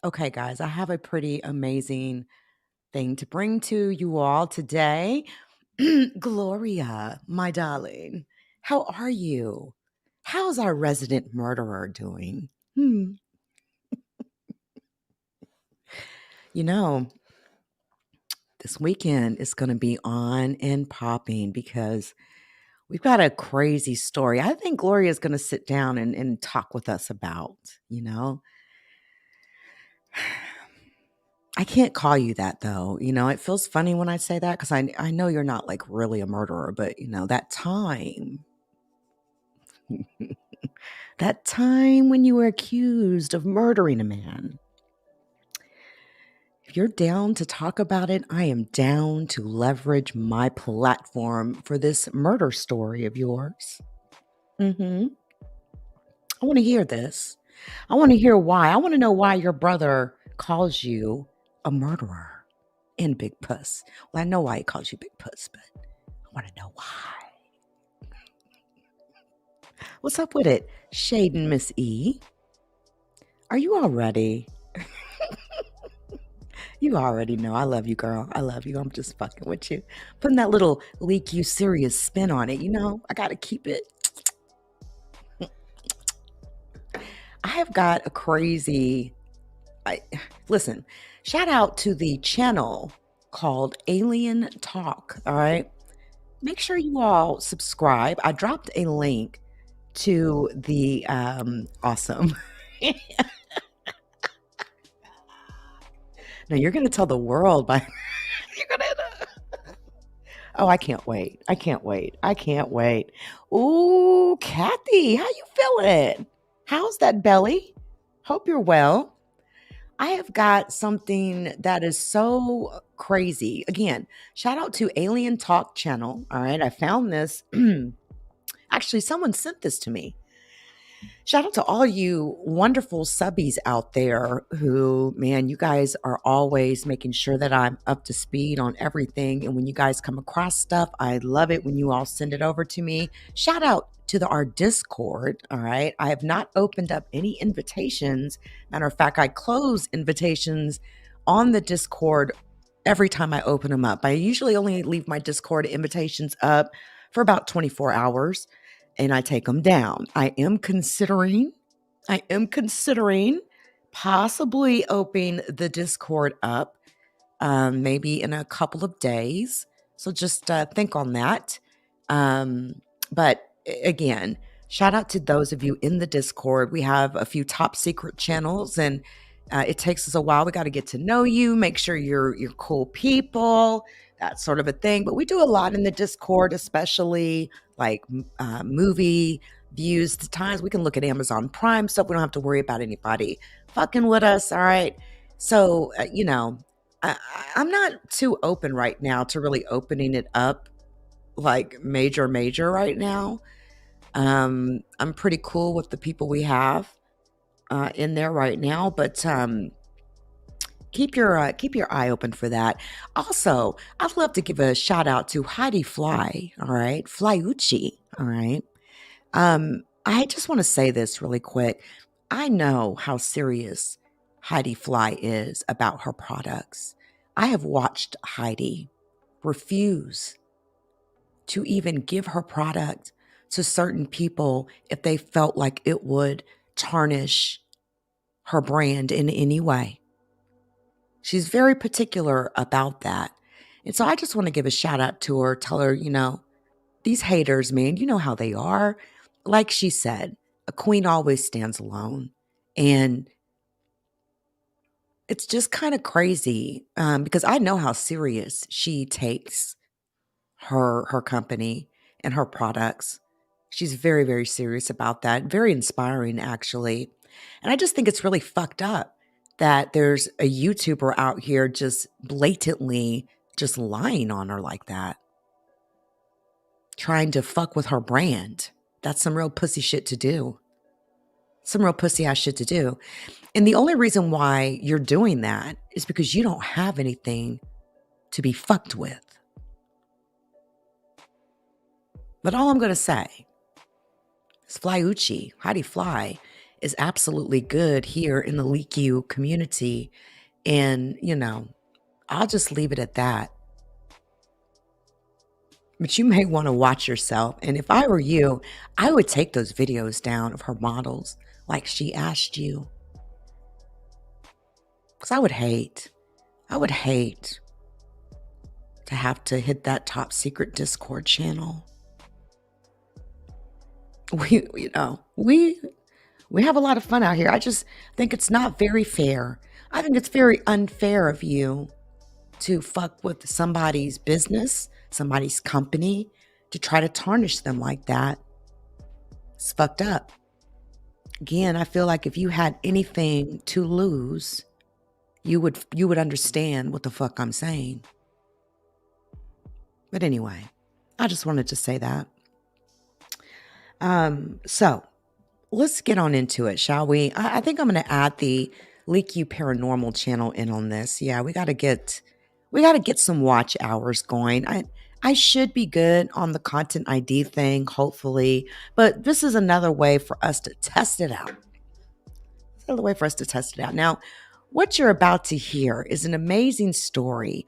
Okay, guys, I have a pretty amazing thing to bring to you all today. Gloria, my darling, how are you? How's our resident murderer doing? Hmm. You know, this weekend is going to be on and popping because we've got a crazy story. I think Gloria is going to sit down and talk with us about, you know. I can't call you that though. It feels funny when I say that because I know you're not like really a murderer, but that time, that time when you were accused of murdering a man. If you're down to talk about it, I am down to leverage my platform for this murder story of yours. I want to hear this. I want to hear why. I want to know why your brother calls you a murderer and Big Puss. Well, I know why he calls you Big Puss, but I want to know why. What's up with it? Shaden, Miss E. Are you all ready? You already know. I love you, girl. I love you. I'm just fucking with you. Putting that little Leak You serious spin on it. I got to keep it. I have got a crazy. Listen, shout out to the channel called Alien Talk. All right. Make sure you all subscribe. I dropped a link to the awesome. No, you're going to tell the world by you're going to Oh, I can't wait. I can't wait. I can't wait. Ooh, Kathy, how you feeling? How's that belly? Hope you're well. I have got something that is so crazy. Again, shout out to Alien Talk channel. All right, I found this. Actually, someone sent this to me. Shout out to all you wonderful subbies out there who, man, you guys are always making sure that I'm up to speed on everything. And when you guys come across stuff, I love it when you all send it over to me. Shout out to our Discord. All right. I have not opened up any invitations. Matter of fact, I close invitations on the Discord every time I open them up. I usually only leave my Discord invitations up for about 24 hours and I take them down. I am considering possibly opening the Discord up maybe in a couple of days. So just think on that. But again, shout out to those of you in the Discord. We have a few top secret channels and it takes us a while. We got to get to know you, make sure you're cool people, that sort of a thing. But we do a lot in the Discord, especially like movie views. The times we can look at Amazon Prime stuff. We don't have to worry about anybody fucking with us. All right. So, I'm not too open right now to really opening it up like major right now. I'm pretty cool with the people we have in there right now, but keep your eye open for that. Also, I'd love to give a shout out to Heidi Fly. All right, Flyucci. All right. I just want to say this really quick. I know how serious Heidi Fly is about her products. I have watched Heidi refuse to even give her product to certain people if they felt like it would tarnish her brand in any way. She's very particular about that. And so I just want to give a shout out to her, tell her, these haters, man, you know how they are. Like she said, a queen always stands alone. And it's just kind of crazy because I know how serious she takes her company and her products. She's very, very serious about that. Very inspiring, actually. And I just think it's really fucked up that there's a YouTuber out here just blatantly just lying on her like that, trying to fuck with her brand. That's some real pussy shit to do. Some real pussy ass shit to do. And the only reason why you're doing that is because you don't have anything to be fucked with. But all I'm going to say is Flyucci, Heidi Fly, is absolutely good here in the LeakYou community. And, I'll just leave it at that. But you may want to watch yourself. And if I were you, I would take those videos down of her models like she asked you. Because I would hate to have to hit that top secret Discord channel. We have a lot of fun out here. I just think it's not very fair. I think it's very unfair of you to fuck with somebody's business, somebody's company, to try to tarnish them like that. It's fucked up. Again, I feel like if you had anything to lose, you would understand what the fuck I'm saying. But anyway, I just wanted to say that. So let's get on into it, shall we? I think I'm going to add the LeakYou Paranormal channel in on this. Yeah, we got to get some watch hours going. I should be good on the content ID thing, hopefully, but this is another way for us to test it out. Now, what you're about to hear is an amazing story.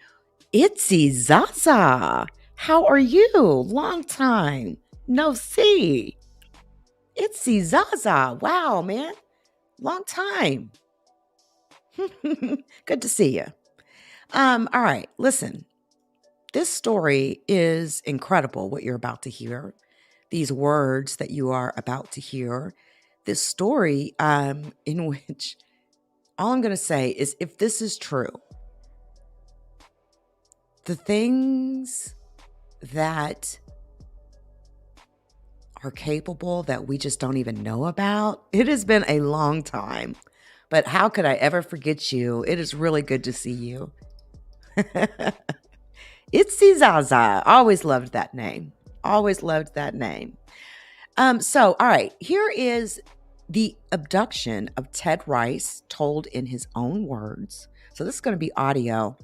Itzy Zaza, how are you? Long time no see. Itzy Zaza, wow, man, long time. Good to see you. All right, listen. This story is incredible, what you're about to hear. These words that you are about to hear. This story in which all I'm going to say is if this is true, the things that are capable that we just don't even know about, it has been a long time. But how could I ever forget you? It is really good to see you. Itzy Zaza. Always loved that name. So, all right, here is the abduction of Ted Rice told in his own words. So this is going to be audio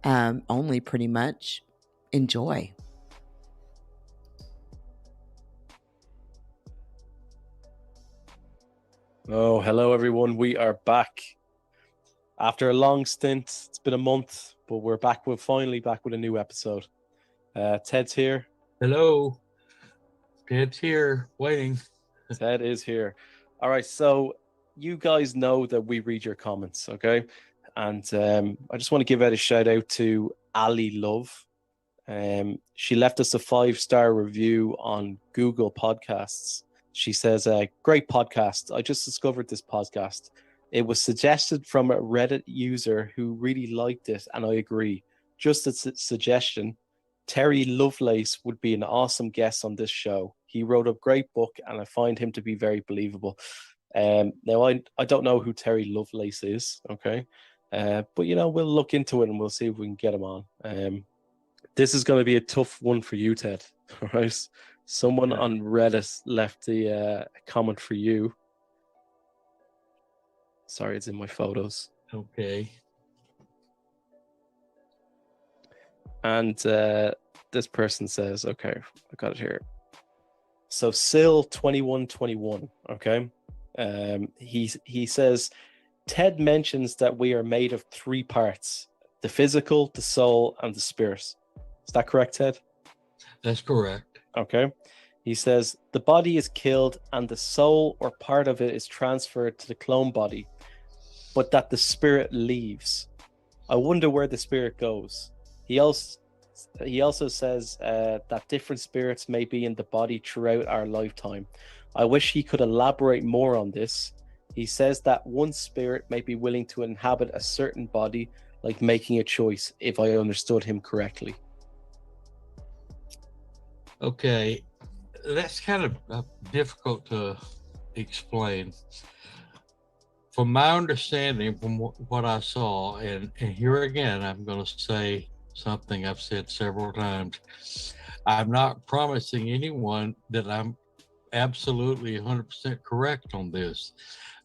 only, pretty much. Enjoy. Oh, hello everyone. We are back after a long stint. It's been a month, but we're back. We're finally back with a new episode. Ted's here. Hello. Ted's here, waiting. Ted is here. All right, so you guys know that we read your comments, okay? And I just want to give out a shout out to Ali Love. She left us a 5-star review on Google Podcasts. She says, great podcast. I just discovered this podcast. It was suggested from a Reddit user who really liked it, and I agree. Just a suggestion, Terry Lovelace would be an awesome guest on this show. He wrote a great book, and I find him to be very believable. Now, I don't know who Terry Lovelace is, okay? But, we'll look into it, and we'll see if we can get him on. This is going to be a tough one for you, Ted, all right? Someone on Reddit left the comment for you. Sorry, it's in my photos. Okay. And this person says, okay, I got it here. So Sil2121, okay? He says, Ted mentions that we are made of 3 parts, the physical, the soul, and the spirit. Is that correct, Ted? That's correct. Okay. He says the body is killed and the soul or part of it is transferred to the clone body, but that the spirit leaves. I wonder where the spirit goes. He also says that different spirits may be in the body throughout our lifetime. I wish he could elaborate more on this. He says that one spirit may be willing to inhabit a certain body, like making a choice, if I understood him correctly. Okay, that's kind of difficult to explain. From my understanding, from what I saw, and here again, I'm going to say something I've said several times. I'm not promising anyone that I'm absolutely 100% correct on this.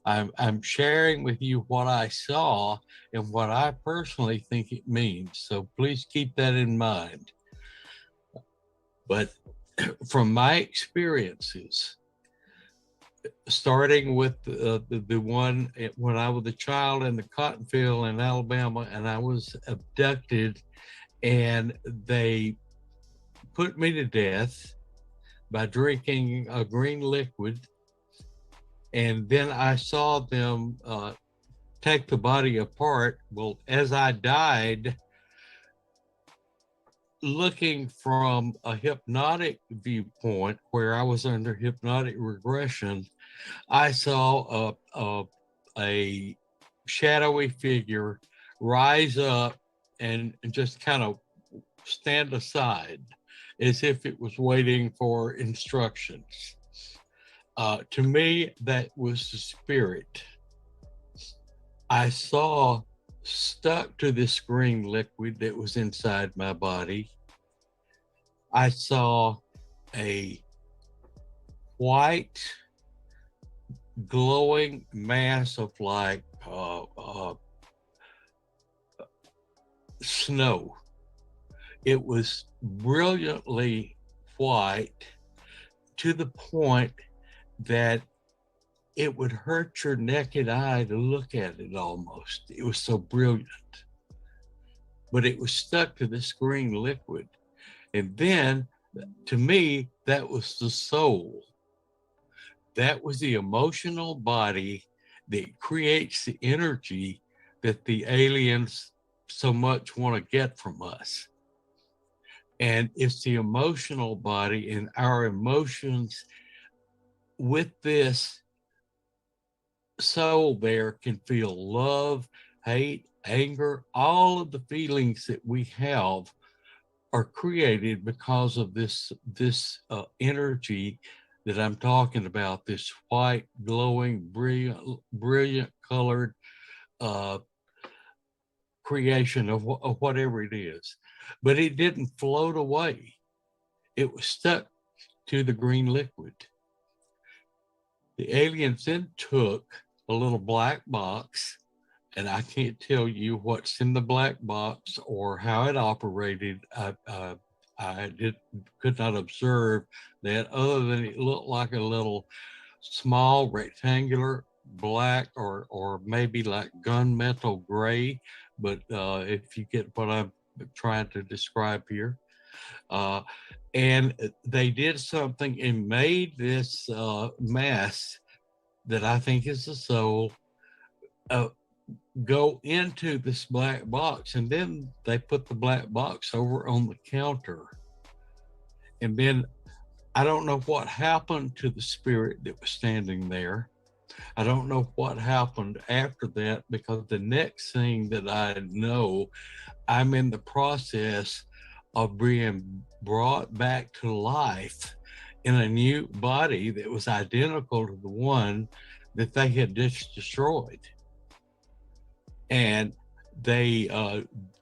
I'm sharing with you what I saw and what I personally think it means. So please keep that in mind. But from my experiences, starting with the one when I was a child in the cotton field in Alabama, and I was abducted, and they put me to death by drinking a green liquid. And then I saw them take the body apart. Well, as I died, looking from a hypnotic viewpoint where I was under hypnotic regression, I saw a shadowy figure rise up and just kind of stand aside as if it was waiting for instructions. To me, that was the spirit. I saw stuck to this green liquid that was inside my body. I saw a white glowing mass of like snow. It was brilliantly white to the point that it would hurt your naked eye to look at it almost. It was so brilliant. But it was stuck to this green liquid. And then, to me, that was the soul. That was the emotional body that creates the energy that the aliens so much want to get from us. And it's the emotional body and our emotions with this soul there can feel love, hate, anger, all of the feelings that we have are created because of this energy that I'm talking about, this white, glowing, brilliant colored creation of whatever it is. But it didn't float away. It was stuck to the green liquid. The aliens then took a little black box, and I can't tell you what's in the black box or how it operated. I could not observe that, other than it looked like a little small rectangular black or maybe like gunmetal gray. But if you get what I'm trying to describe here. And they did something and made this mass that I think is the soul go into this black box. And then they put the black box over on the counter. And then I don't know what happened to the spirit that was standing there. I don't know what happened after that, because the next thing that I know, I'm in the process of being brought back to life in a new body that was identical to the one that they had just destroyed. And they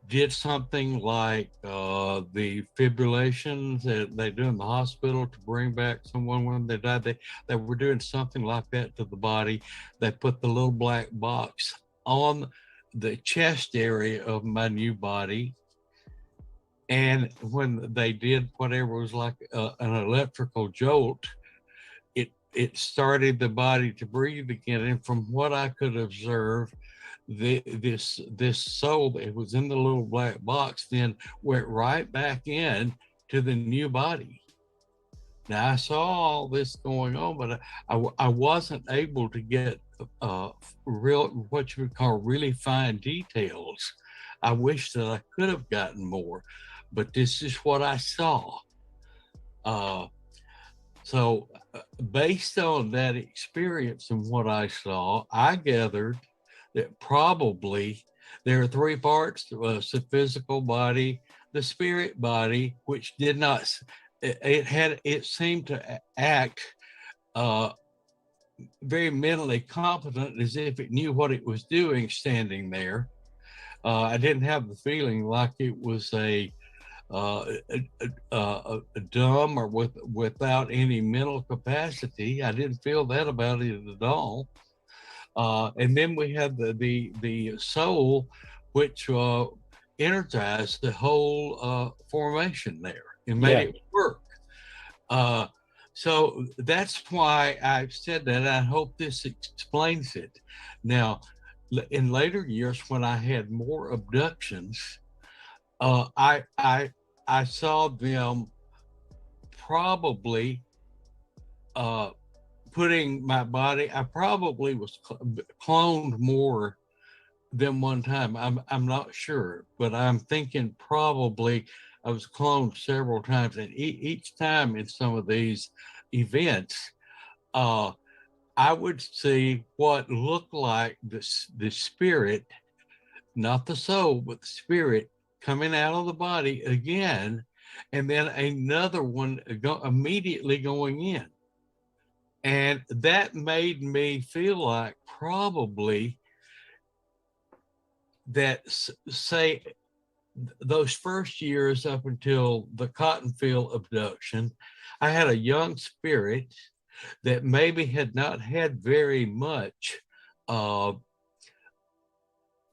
did something like the fibrillations that they do in the hospital to bring back someone when they died. They were doing something like that to the body. They put the little black box on the chest area of my new body. And when they did whatever was like an electrical jolt, it started the body to breathe again. And from what I could observe, this soul that was in the little black box then went right back in to the new body. Now I saw all this going on, but I wasn't able to get real, what you would call really fine details. I wish that I could have gotten more, but this is what I saw. So based on that experience and what I saw, I gathered that probably there are three parts: the physical body, the spirit body, which did not, it seemed to act very mentally competent, as if it knew what it was doing standing there. I didn't have the feeling like it was a dumb or without any mental capacity. I didn't feel that about it at all. And then we had the soul, which energized the whole formation there and made it work. So that's why I've said that. I hope this explains it. Now, in later years, when I had more abductions, uh, I I I saw them probably uh, putting my body. I probably was cloned more than one time. I'm not sure, but I'm thinking probably I was cloned several times, and each time in some of these events, uh, I would see what looked like the spirit, not the soul, but the spirit coming out of the body again, and then another one immediately going in. And that made me feel like probably that, say, those first years up until the cotton field abduction, I had a young spirit that maybe had not had very much uh,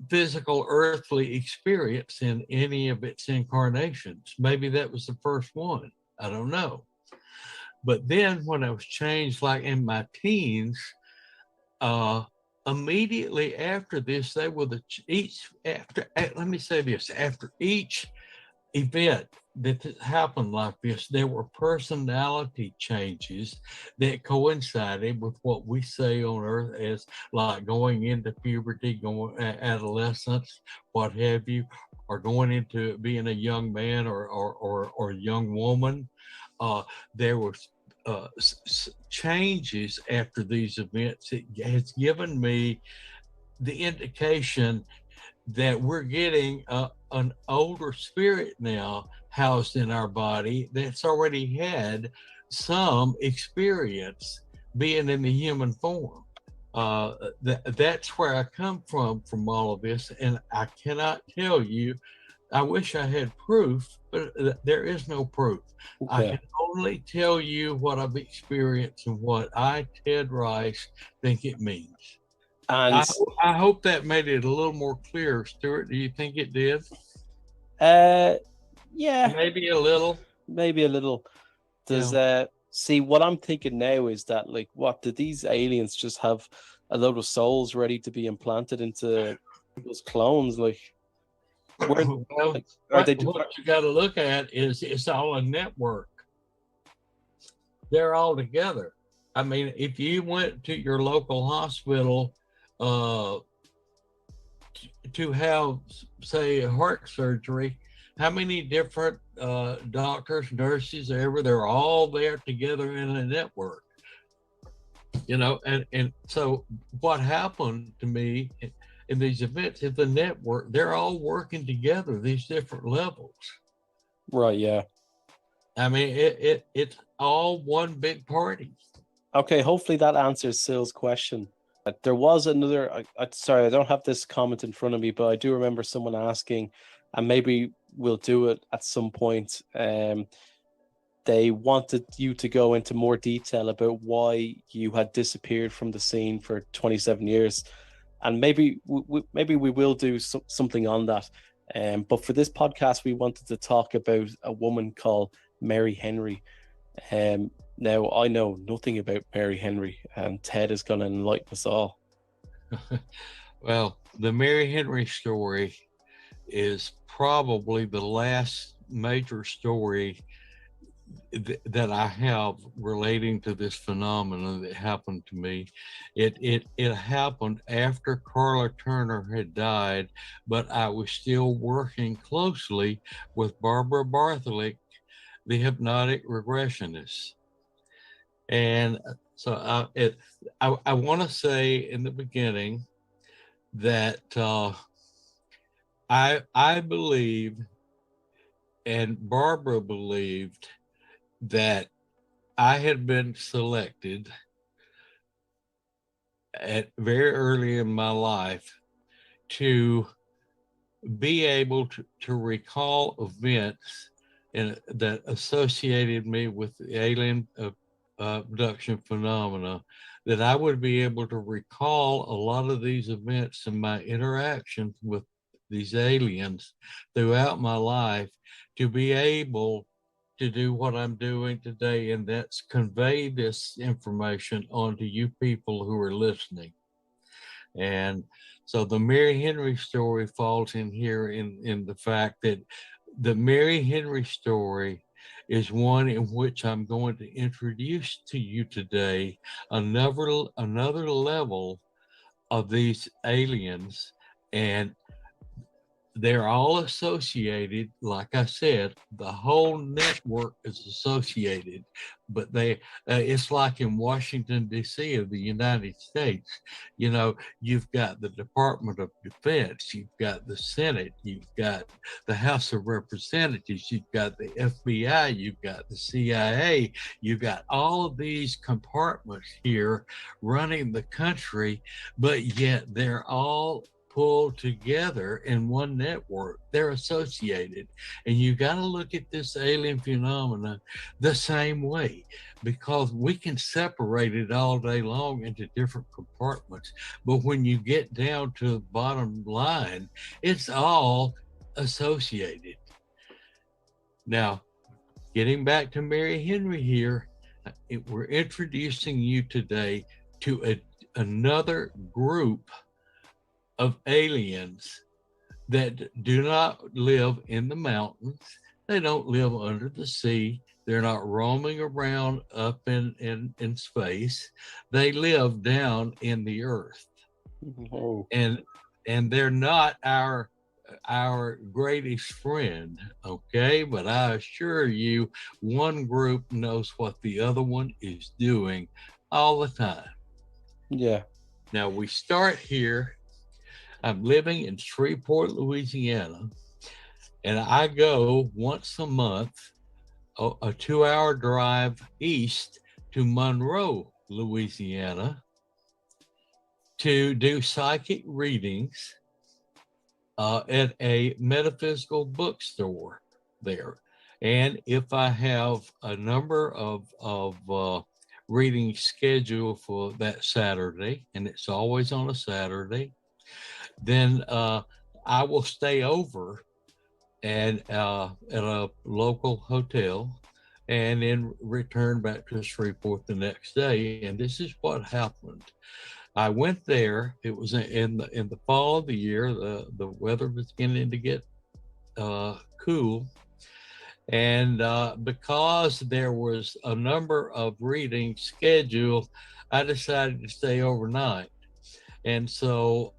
physical earthly experience in any of its incarnations. Maybe that was the first one. I don't know. But then when I was changed, like in my teens, uh, immediately after this, they were let me say this, after each event that happened like this, there were personality changes that coincided with what we say on earth as like going into puberty, going adolescence, what have you, or going into being a young man or a young woman. There was changes after these events. It has given me the indication that we're getting an older spirit now housed in our body that's already had some experience being in the human form. That's where I come from all of this, and I cannot tell you. I wish I had proof, but there is no proof. I Okay. can only tell you what I've experienced and what I, Ted Rice, think it means. And I hope that made it a little more clear, Stuart. Do you think it did? yeah, Maybe a little. maybe a little. Does see what I'm thinking now is that, like, what did these aliens just have a load of souls ready to be implanted into people's clones? Like, where, Well, like, are they what you got to look at is it's all a network. They're all together. I mean, if you went to your local hospital uh, to have, say, heart surgery, how many different doctors, nurses, they're all there together in a network, you know. And so what happened to me in these events is the network, they're all working together, these different levels. right? Yeah. I mean, it's all one big party. Okay, hopefully that answers Sill's question. There was another, sorry, I don't have this comment in front of me, but I do remember someone asking, and maybe we'll do it at some point. They wanted you to go into more detail about why you had disappeared from the scene for 27 years. And maybe we will do something on that. But for this podcast, we wanted to talk about a woman called Mary Henry. Now, I know nothing about Mary Henry, and Ted is going to enlighten us all. Well, the Mary Henry story is probably the last major story that I have relating to this phenomenon that happened to me. It happened after Carla Turner had died, but I was still working closely with Barbara Bartholick, the hypnotic regressionist. And so I want to say in the beginning that I believed, and Barbara believed, that I had been selected at very early in my life to be able to recall events that associated me with the alien abduction phenomena, that I would be able to recall a lot of these events and my interactions with these aliens throughout my life, to be able to do what I'm doing today, and that's convey this information onto you people who are listening. And so the Mary Henry story falls in here in the fact that the Mary Henry story is one in which I'm going to introduce to you today another level of these aliens, and they're all associated. Like I said, the whole network is associated, but it's like in Washington, D.C. of the United States. You know, you've got the Department of Defense, you've got the Senate, you've got the House of Representatives, you've got the FBI, you've got the CIA, you've got all of these compartments here running the country, but yet they're all pulled together in one network. They're associated. And you got to look at this alien phenomenon the same way, because we can separate it all day long into different compartments. But when you get down to the bottom line, it's all associated. Now, getting back to Mary Henry here, we're introducing you today to another group of aliens that do not live in the mountains. They don't live under the sea. They're not roaming around up in space. They live down in the earth. Oh. And they're not our greatest friend, okay? But I assure you, one group knows what the other one is doing all the time. Yeah. Now we start here. I'm living in Shreveport, Louisiana, and I go once a month, a 2-hour drive east to Monroe, Louisiana, to do psychic readings at a metaphysical bookstore there. And if I have a number of readings scheduled for that Saturday, and it's always on a Saturday, then I will stay over at a local hotel and then return back to Shreveport the next day. And this is what happened. I went there. It was in the fall of the year. The weather was beginning to get cool. And because there was a number of readings scheduled, I decided to stay overnight. And so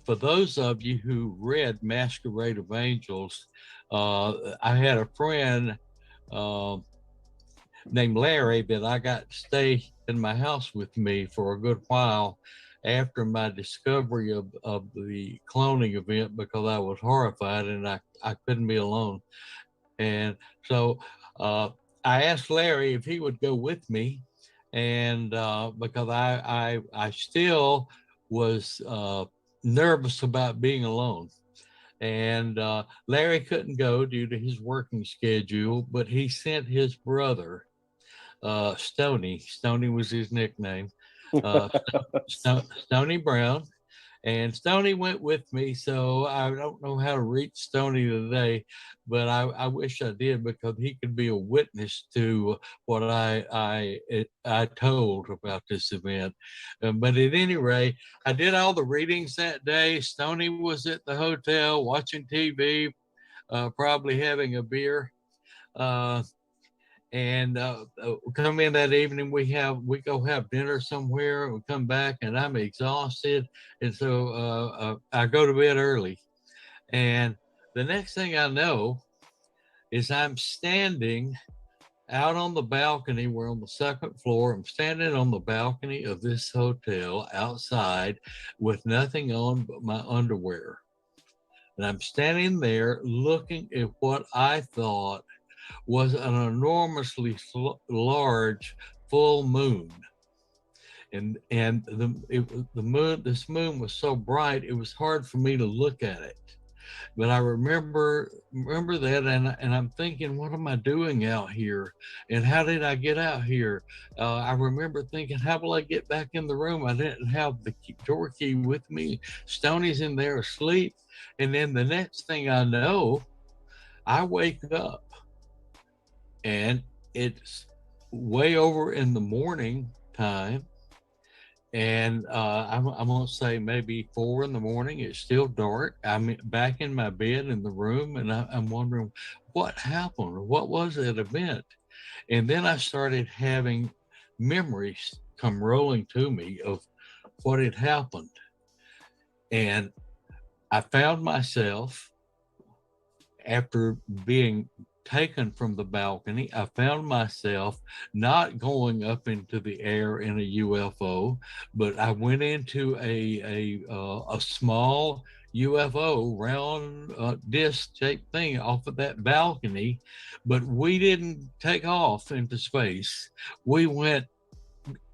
for those of you who read Masquerade of Angels, I had a friend named Larry that I got to stay in my house with me for a good while after my discovery of the cloning event, because I was horrified and I couldn't be alone. And so I asked Larry if he would go with me, and because I still was nervous about being alone. And Larry couldn't go due to his working schedule, but he sent his brother, Stony. Stony was his nickname, Stony Brown. And Stony went with me, so I don't know how to reach Stony today, but I wish I did, because he could be a witness to what I told about this event. But at any rate, I did all the readings that day. Stony was at the hotel watching TV, probably having a beer. And come in that evening, we go have dinner somewhere, and we come back and I'm exhausted, and so I go to bed early. And the next thing I know is I'm standing out on the balcony. We're on the second floor. I'm standing on the balcony of this hotel outside with nothing on but my underwear, and I'm standing there looking at what I thought was an enormously large full moon. And this moon was so bright, it was hard for me to look at it. But I remember that, and I'm thinking, what am I doing out here? And how did I get out here? I remember thinking, how will I get back in the room? I didn't have the door key with me. Stoney's in there asleep. And then the next thing I know, I wake up. and it's way over in the morning time. And I'm gonna say maybe 4 in the morning. It's still dark. I'm back in my bed in the room, and I'm wondering what happened. What was that event? And then I started having memories come rolling to me of what had happened. And I found myself, after being taken from the balcony, I found myself not going up into the air in a UFO, but I went into a small UFO, round disc-shaped thing off of that balcony. But we didn't take off into space. We went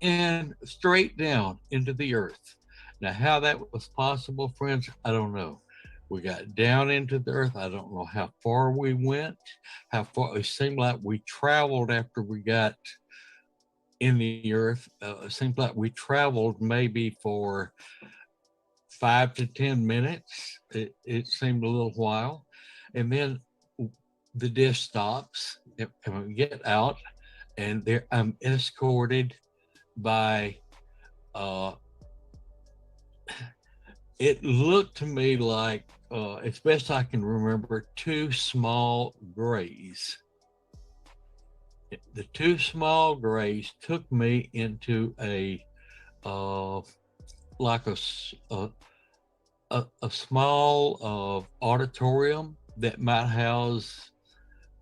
in straight down into the earth. Now, how that was possible, friends, I don't know. We got down into the earth. I don't know how far we went, how far it seemed like we traveled after we got in the earth. It seemed like we traveled maybe for 5 to 10 minutes. It seemed a little while. And then the disc stops and we get out, and there I'm escorted by it looked to me like, as best I can remember, 2 small grays. The 2 small grays took me into a like a small auditorium that might house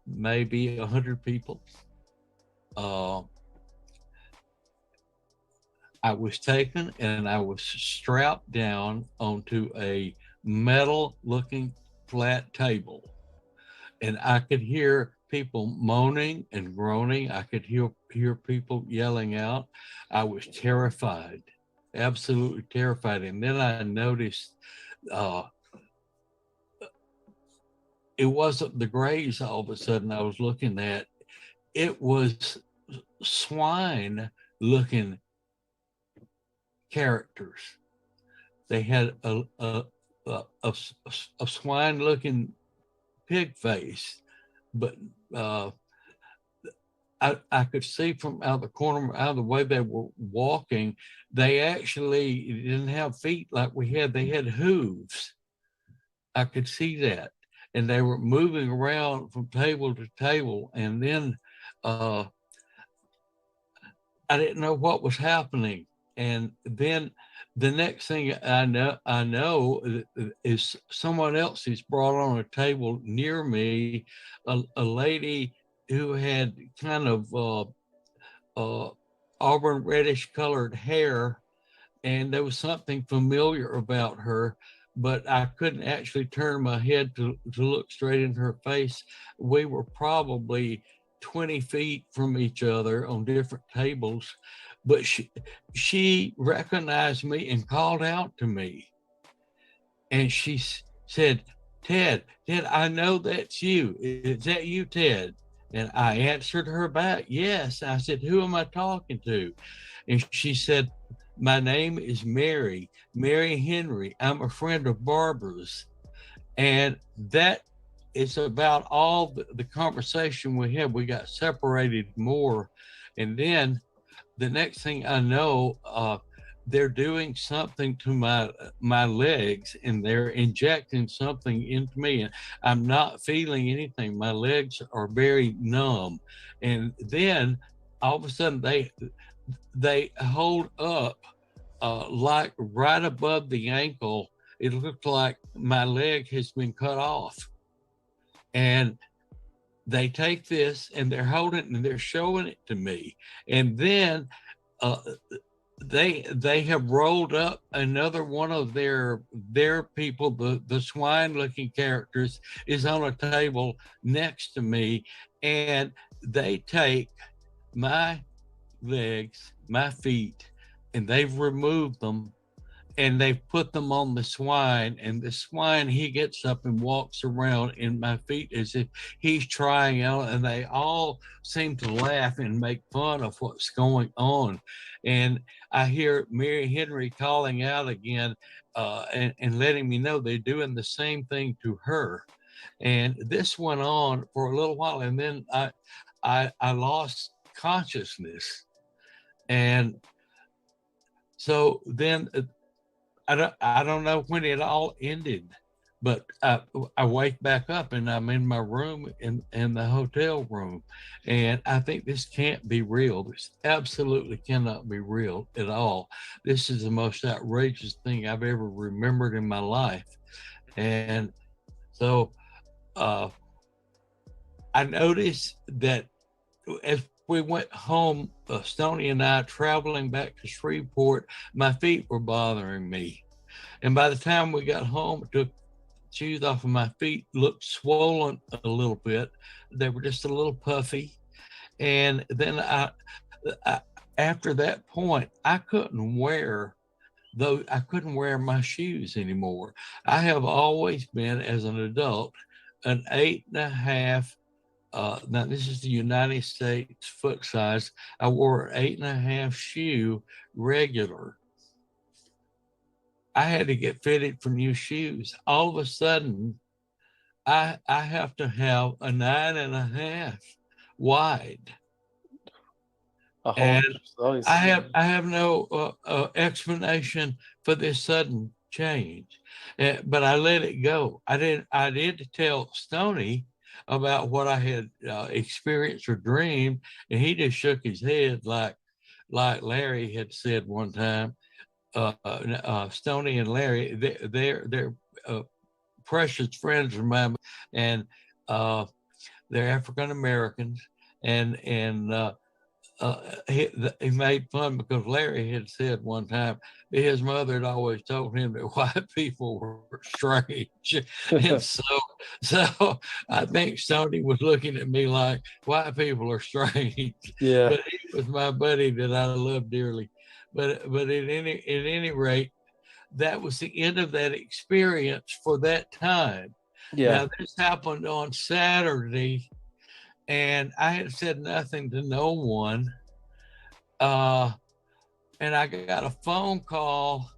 maybe 100 people. I was taken and I was strapped down onto a metal looking flat table, and I could hear people moaning and groaning. I could hear people yelling out. I was terrified, absolutely terrified. And then I noticed it wasn't the grays all of a sudden I was looking at. It was swine looking characters. They had a swine looking pig face, but I could see from out the corner, out of the way they were walking, they actually didn't have feet like we had. They had hooves. I could see that. And they were moving around from table to table. And then I didn't know what was happening. And then the next thing I know is someone else is brought on a table near me, a lady who had kind of auburn reddish colored hair, and there was something familiar about her, but I couldn't actually turn my head to look straight in her face. We were probably 20 feet from each other on different tables, but she recognized me and called out to me. And she said, Ted, I know that's you. Is that you, Ted? And I answered her back, yes. I said, who am I talking to? And she said, my name is Mary Henry. I'm a friend of Barbara's. And that is about all the conversation we had. We got separated more. And then the next thing I know, they're doing something to my legs, and they're injecting something into me, and I'm not feeling anything. My legs are very numb. And then all of a sudden they hold up like right above the ankle. It looked like my leg has been cut off. And they take this and they're holding it and they're showing it to me. And then they have rolled up another one of their people, the swine looking characters, is on a table next to me, and they take my legs, my feet, and they've removed them and they've put them on the swine, and the swine, he gets up and walks around in my feet as if he's trying out, and they all seem to laugh and make fun of what's going on. And I hear Mary Henry calling out again and letting me know they're doing the same thing to her. And this went on for a little while, and then I lost consciousness. And so then I don't know when it all ended, but I wake back up and I'm in my room in the hotel room, and I think this can't be real. This absolutely cannot be real at all. This is the most outrageous thing I've ever remembered in my life. And so I noticed that as we went home, Stoney and I traveling back to Shreveport, my feet were bothering me. And by the time we got home, I took shoes off of my feet, looked swollen a little bit. They were just a little puffy. And then I after that point, I couldn't wear my shoes anymore. I have always been, as an adult, an 8.5. Now this is the United States foot size. I wore an 8.5 shoe regular. I had to get fitted for new shoes. All of a sudden, I have to have a 9.5 wide. And I have no explanation for this sudden change, but I let it go. I did tell Stoney about what I had experienced or dreamed, and he just shook his head like Larry had said one time. Stoney and Larry, they're precious friends of mine, and they're African Americans, and he made fun because Larry had said one time his mother had always told him that white people were strange. And so I think Stoney was looking at me like white people are strange. Yeah. But he was my buddy that I love dearly. But at any rate, that was the end of that experience for that time. Yeah. Now this happened on Saturday, and I had said nothing to no one. And I got a phone call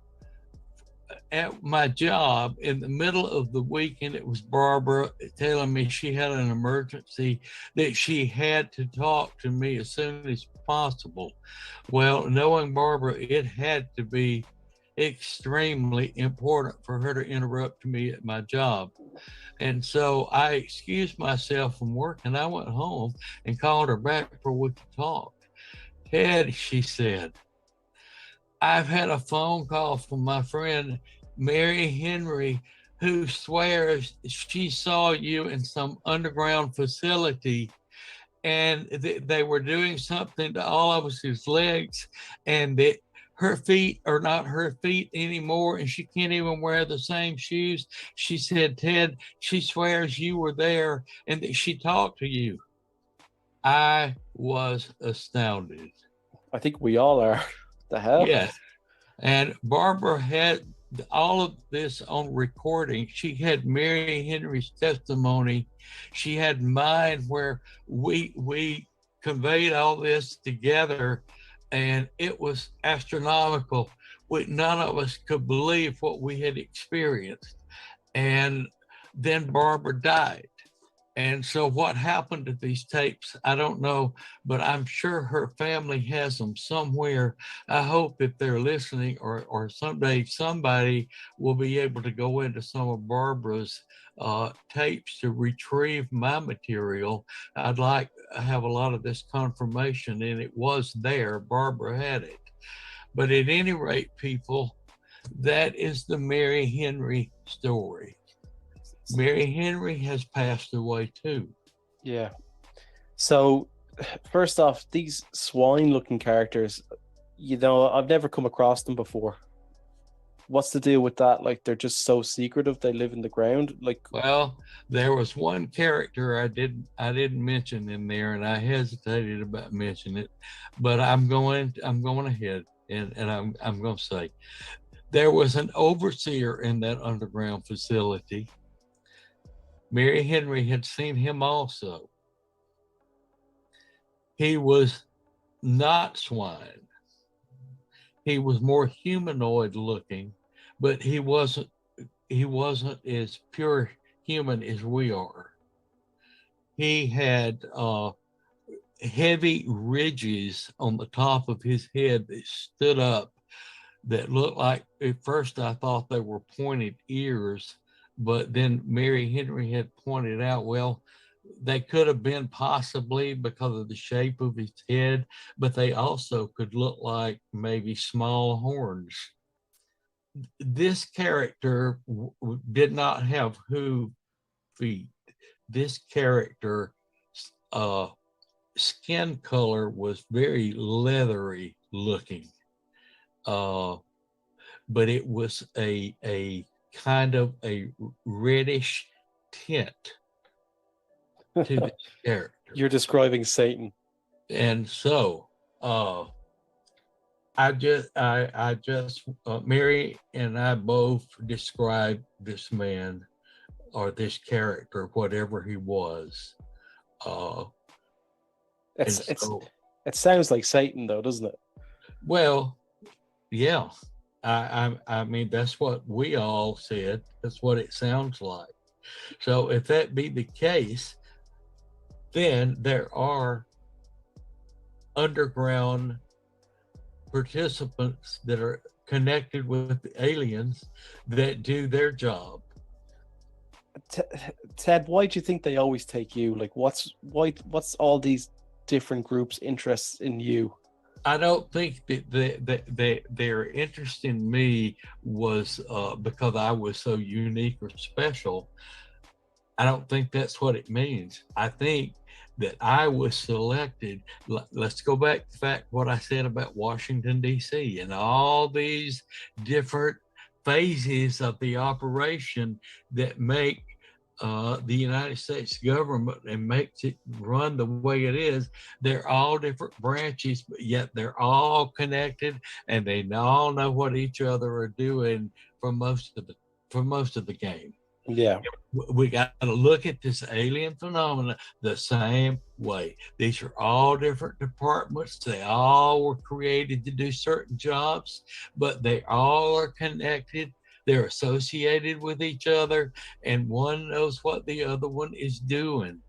at my job in the middle of the week, and it was Barbara telling me she had an emergency, that she had to talk to me as soon as possible. Well, knowing Barbara, it had to be extremely important for her to interrupt me at my job. And so I excused myself from work, and I went home and called her back for we could talk. Ted, she said, I've had a phone call from my friend Mary Henry, who swears she saw you in some underground facility, and they were doing something to all of us' legs, and that her feet are not her feet anymore, and she can't even wear the same shoes. She said, Ted, she swears you were there and that she talked to you. I was astounded. I think we all are. The hell? Yeah. And Barbara had all of this on recording. She had Mary Henry's testimony. She had mine, where we conveyed all this together, and it was astronomical. None of us could believe what we had experienced. And then Barbara died. And so what happened to these tapes, I don't know, but I'm sure her family has them somewhere. I hope if they're listening, or someday somebody will be able to go into some of Barbara's tapes to retrieve my material. I'd like to have a lot of this confirmation, and it was there. Barbara had it. But at any rate, people, that is the Mary Henry story. Mary Henry has passed away too. Yeah. So, first off, these swine-looking characters, I've never come across them before. What's the deal with that? Like, they're just so secretive. They live in the ground. Like, well, there was one character I didn't mention in there, and I hesitated about mentioning it, but I'm going ahead, and I'm going to say there was an overseer in that underground facility. Mary Henry had seen him also. He was not swine. He was more humanoid looking, but he wasn't as pure human as we are. He had heavy ridges on the top of his head that stood up that looked like, at first I thought they were pointed ears, but then Mary Henry had pointed out, well, they could have been possibly because of the shape of his head, but they also could look like maybe small horns. This character did not have hoof feet. This character skin color was very leathery looking, but it was a kind of a reddish tint to the character. You're describing Satan. And so I just Mary and I both described this man or this character, whatever he was. It sounds like Satan, though, doesn't it? Well, yeah. I mean, that's what we all said. That's what it sounds like. So if that be the case, then there are underground participants that are connected with the aliens that do their job. Ted, why do you think they always take you? Like, what's all these different groups' interests in you? I don't think that their interest in me was because I was so unique or special. I don't think that's what it means. I think that I was selected. Let's go back to fact what I said about Washington, D.C. and all these different phases of the operation that make the United States government and makes it run the way it is. They're all different branches, but yet they're all connected, and they all know what each other are doing for most of the game. Yeah, we got to look at this alien phenomena the same way. These are all different departments. They all were created to do certain jobs, but they all are connected. They're associated with each other, and one knows what the other one is doing.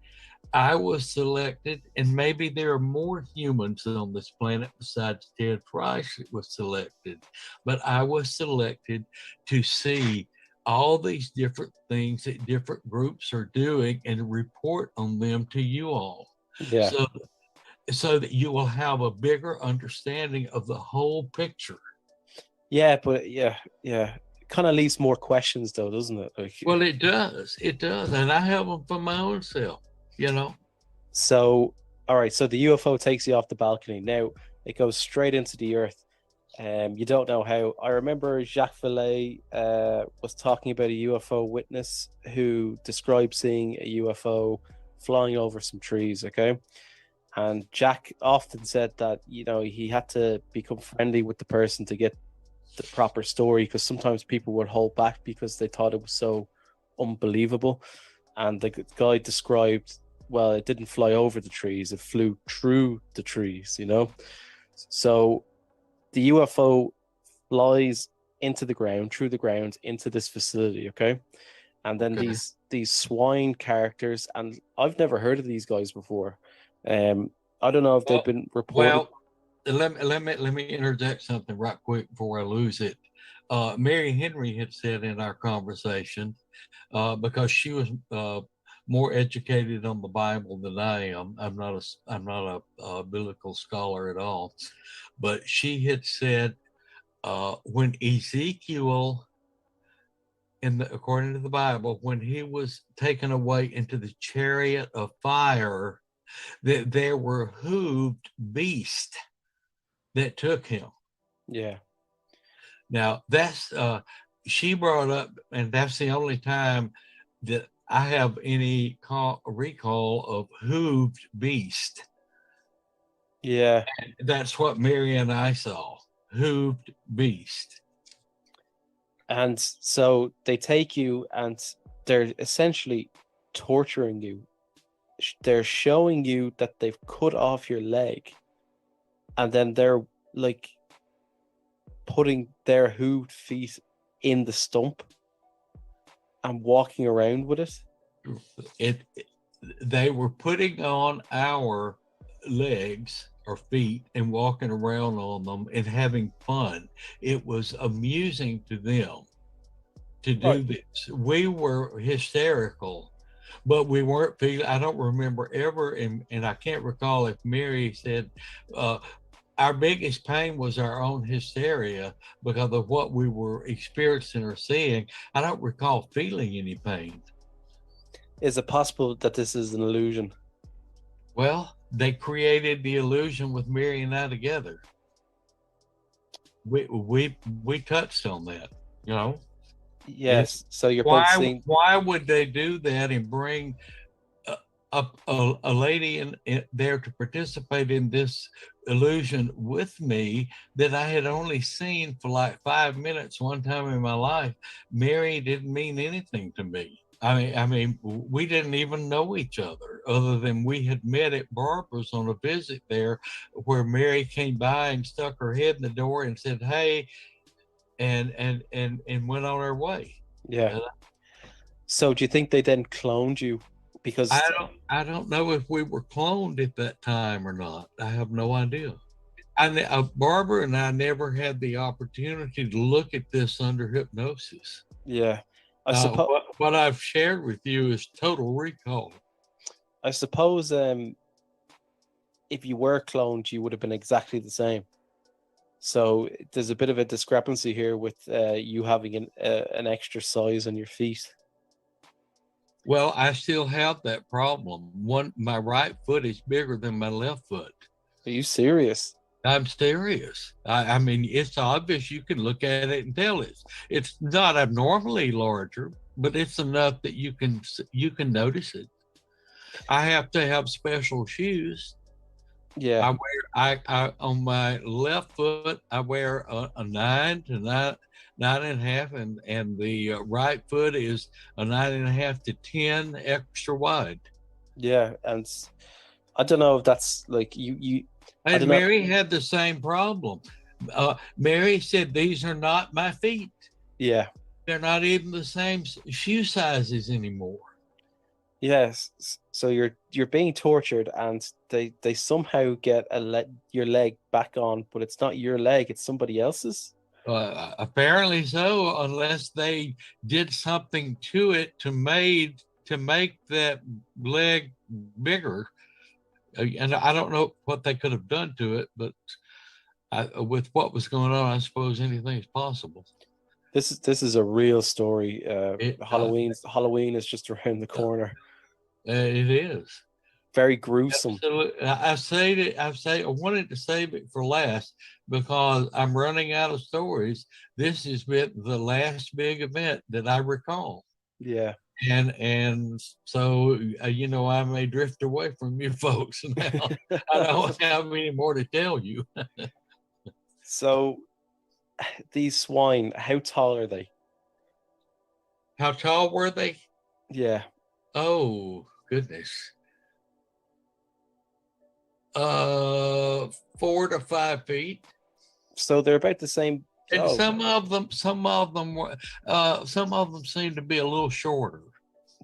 I was selected, and maybe there are more humans on this planet besides Ted Price that was selected, but I was selected to see all these different things that different groups are doing and report on them to you all. Yeah. So that you will have a bigger understanding of the whole picture. Yeah, but yeah. It kind of leaves more questions, though, doesn't it? Like, well, it does. And I have them for my own self, you know. So, all right. So the UFO takes you off the balcony. Now it goes straight into the earth. You don't know how. I remember Jacques Vallée was talking about a UFO witness who described seeing a UFO flying over some trees. Okay, and Jack often said that he had to become friendly with the person to get the proper story, because sometimes people would hold back because they thought it was so unbelievable. And the guy described, well, it didn't fly over the trees; it flew through the trees. So the UFO flies into the ground, through the ground, into this facility, okay? And then these swine characters, and I've never heard of these guys before. I don't know if they've been reported. Well, let me interject something right quick before I lose it. Mary Henry had said in our conversation, because she was more educated on the Bible than I am. I'm not a biblical scholar at all. But she had said when Ezekiel, according to the Bible, when he was taken away into the chariot of fire, that there were hooved beasts that took him. Yeah. Now that's she brought up, and that's the only time that I have any recall of hooved beast. Yeah. And that's what Mary and I saw, hooved beast. And so they take you and they're essentially torturing you. They're showing you that they've cut off your leg, and then they're like putting their hooved feet in the stump and walking around with it. They were putting on our legs or feet and walking around on them and having fun. It was amusing to them to do this. We were hysterical, but we weren't feeling. I don't remember ever, and I can't recall if Mary said our biggest pain was our own hysteria because of what we were experiencing or seeing. I don't recall feeling any pain. Is it possible that this is an illusion? Well, they created the illusion with Mary and I together. We touched on that, you know. Yes. So you're both seeing. Why would they do that and bring a lady in there to participate in this illusion with me that I had only seen for like 5 minutes one time in my life? Mary didn't mean anything to me. I mean, we didn't even know each other than we had met at Barbara's on a visit there, where Mary came by and stuck her head in the door and said, "Hey," and went on her way. Yeah. So do you think they then cloned you? Because I don't know if we were cloned at that time or not. I have no idea. Barbara and I never had the opportunity to look at this under hypnosis. Yeah. I suppose what I've shared with you is total recall. I suppose if you were cloned, you would have been exactly the same. So there's a bit of a discrepancy here with you having an extra size on your feet. Well, I still have that problem. My right foot is bigger than my left foot. Are you serious? I'm serious. I mean, it's obvious. You can look at it and tell it's not abnormally larger, but it's enough that you can notice it. I have to have special shoes. Yeah. I on my left foot I wear a 9 to 9.5, and the right foot is a 9.5 to 10 extra wide. Yeah, and I don't know if that's like you. And Mary had the same problem. Mary said, "These are not my feet." Yeah. They're not even the same shoe sizes anymore. Yes. So you're being tortured, and they somehow get your leg back on, but it's not your leg; it's somebody else's. Apparently so, unless they did something to it to make that leg bigger. And I don't know what they could have done to it, but with what was going on, I suppose anything is possible. This is a real story. Halloween is just around the corner. It is very gruesome. I wanted to save it for last because I'm running out of stories. This has been the last big event that I recall. Yeah. And so I may drift away from you folks now. I don't have any more to tell you. So these swine, how tall are they? How tall were they? Yeah. Oh goodness. 4 to 5 feet. So they're about the same. And some of them seem to be a little shorter.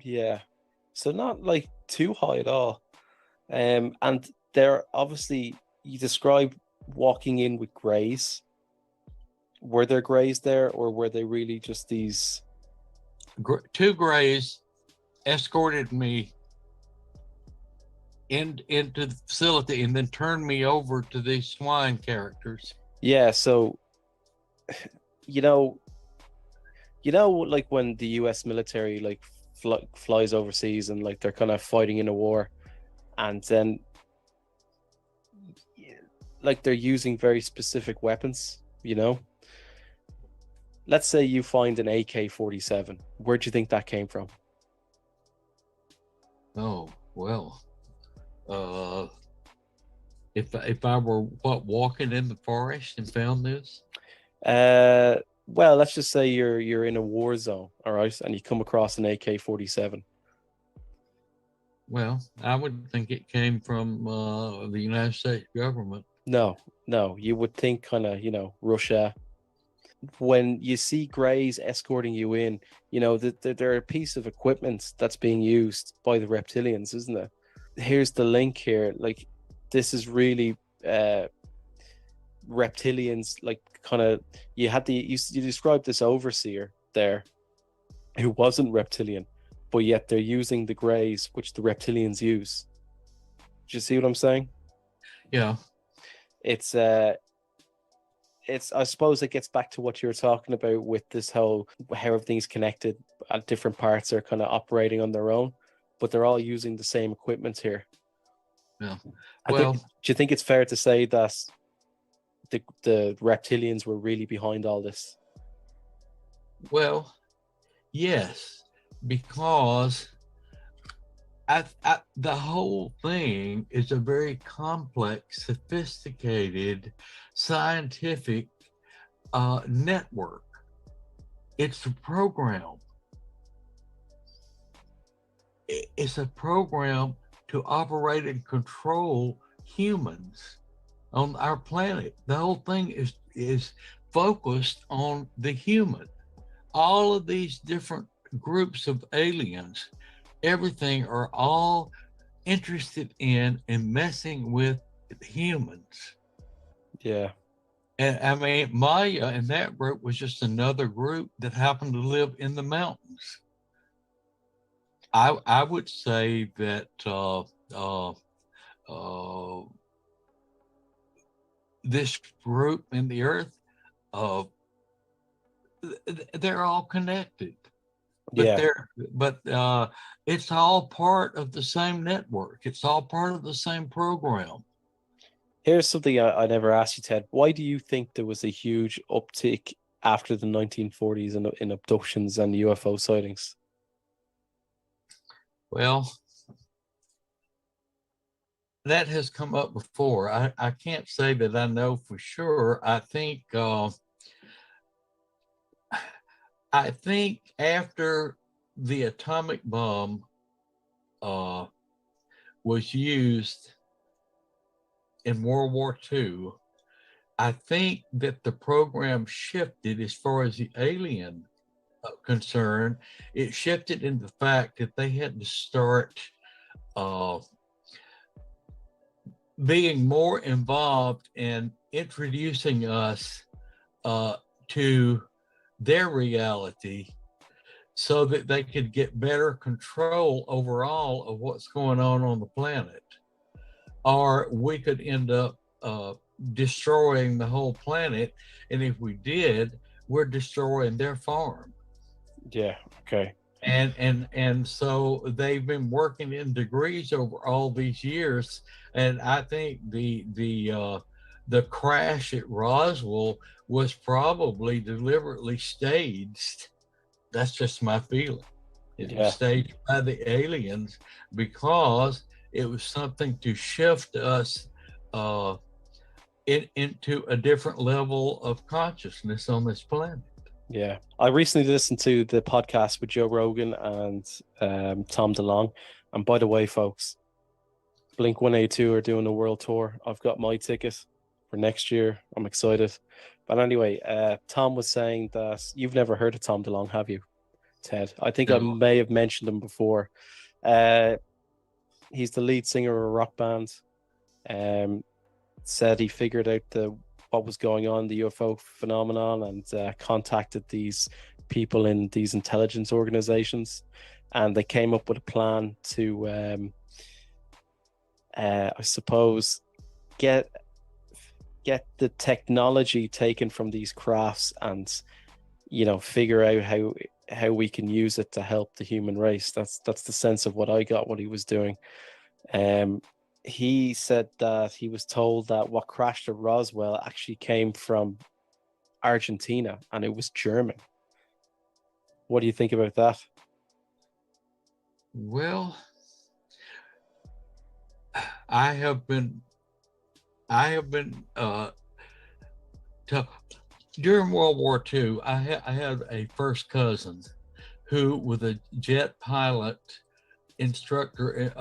Yeah. So not like too high at all. And they're obviously, you describe walking in with greys. Were there greys there, or were they really just these? 2 greys escorted me into the facility and then turned me over to these swine characters. Yeah, so like when the US military like flies overseas and like they're kind of fighting in a war, and then like they're using very specific weapons, let's say you find an AK-47. Where do you think that came from? Oh, well, if I were walking in the forest and found this? Well, let's just say you're in a war zone, all right, and you come across an AK-47. Well, I would think it came from the United States government. No, you would think kind of, Russia. When you see greys escorting you in, they're a piece of equipment that's being used by the reptilians, isn't it? Here's the link here. Like, this is really reptilians, like kind of, you described this overseer there who wasn't reptilian, but yet they're using the greys which the reptilians use. Do you see what I'm saying? Yeah. It's I suppose it gets back to what you were talking about with this whole how everything's connected, different parts are kind of operating on their own, but they're all using the same equipment here. Yeah. Do you think it's fair to say that the reptilians were really behind all this? Well, yes, because the whole thing is a very complex, sophisticated, scientific network. It's a program. It's a program to operate and control humans on our planet. The whole thing is focused on the human. All of these different groups of aliens, everything, are all interested in messing with humans. Yeah. And I mean, Maya and that group was just another group that happened to live in the mountains. I would say that this group in the earth, they're all connected. But Yeah. It's all part of the same network. It's all part of the same program. Here's something I never asked you, Ted. Why do you think there was a huge uptick after the 1940s in abductions and UFO sightings? Well, that has come up before. I can't say that I know for sure. I think after the atomic bomb was used in World War II, I think that the program shifted as far as the alien concern. It shifted in the fact that they had to start being more involved in introducing us to their reality so that they could get better control overall of what's going on the planet. Or we could end up destroying the whole planet. And if we did, we're destroying their farm. Yeah, okay. And so they've been working in degrees over all these years. And I think the crash at Roswell was probably deliberately staged. That's just my feeling. It was staged by the aliens because it was something to shift us into a different level of consciousness on this planet. Yeah, I recently listened to the podcast with Joe Rogan and Tom DeLonge. And by the way, folks, Blink-182 are doing a world tour. I've got my ticket for next year. I'm excited. But anyway, Tom was saying that you've never heard of Tom DeLonge, have you, Ted? I think I may have mentioned him before. He's the lead singer of a rock band. Said he figured out what was going on, the UFO phenomenon, and contacted these people in these intelligence organizations, and they came up with a plan to, I suppose, get the technology taken from these crafts and, figure out how we can use it to help the human race. That's the sense of what I got, what he was doing. He said that he was told that what crashed at Roswell actually came from Argentina and it was German. What do you think about that? Well, I have been during World War II, I had a first cousin who was a jet pilot instructor,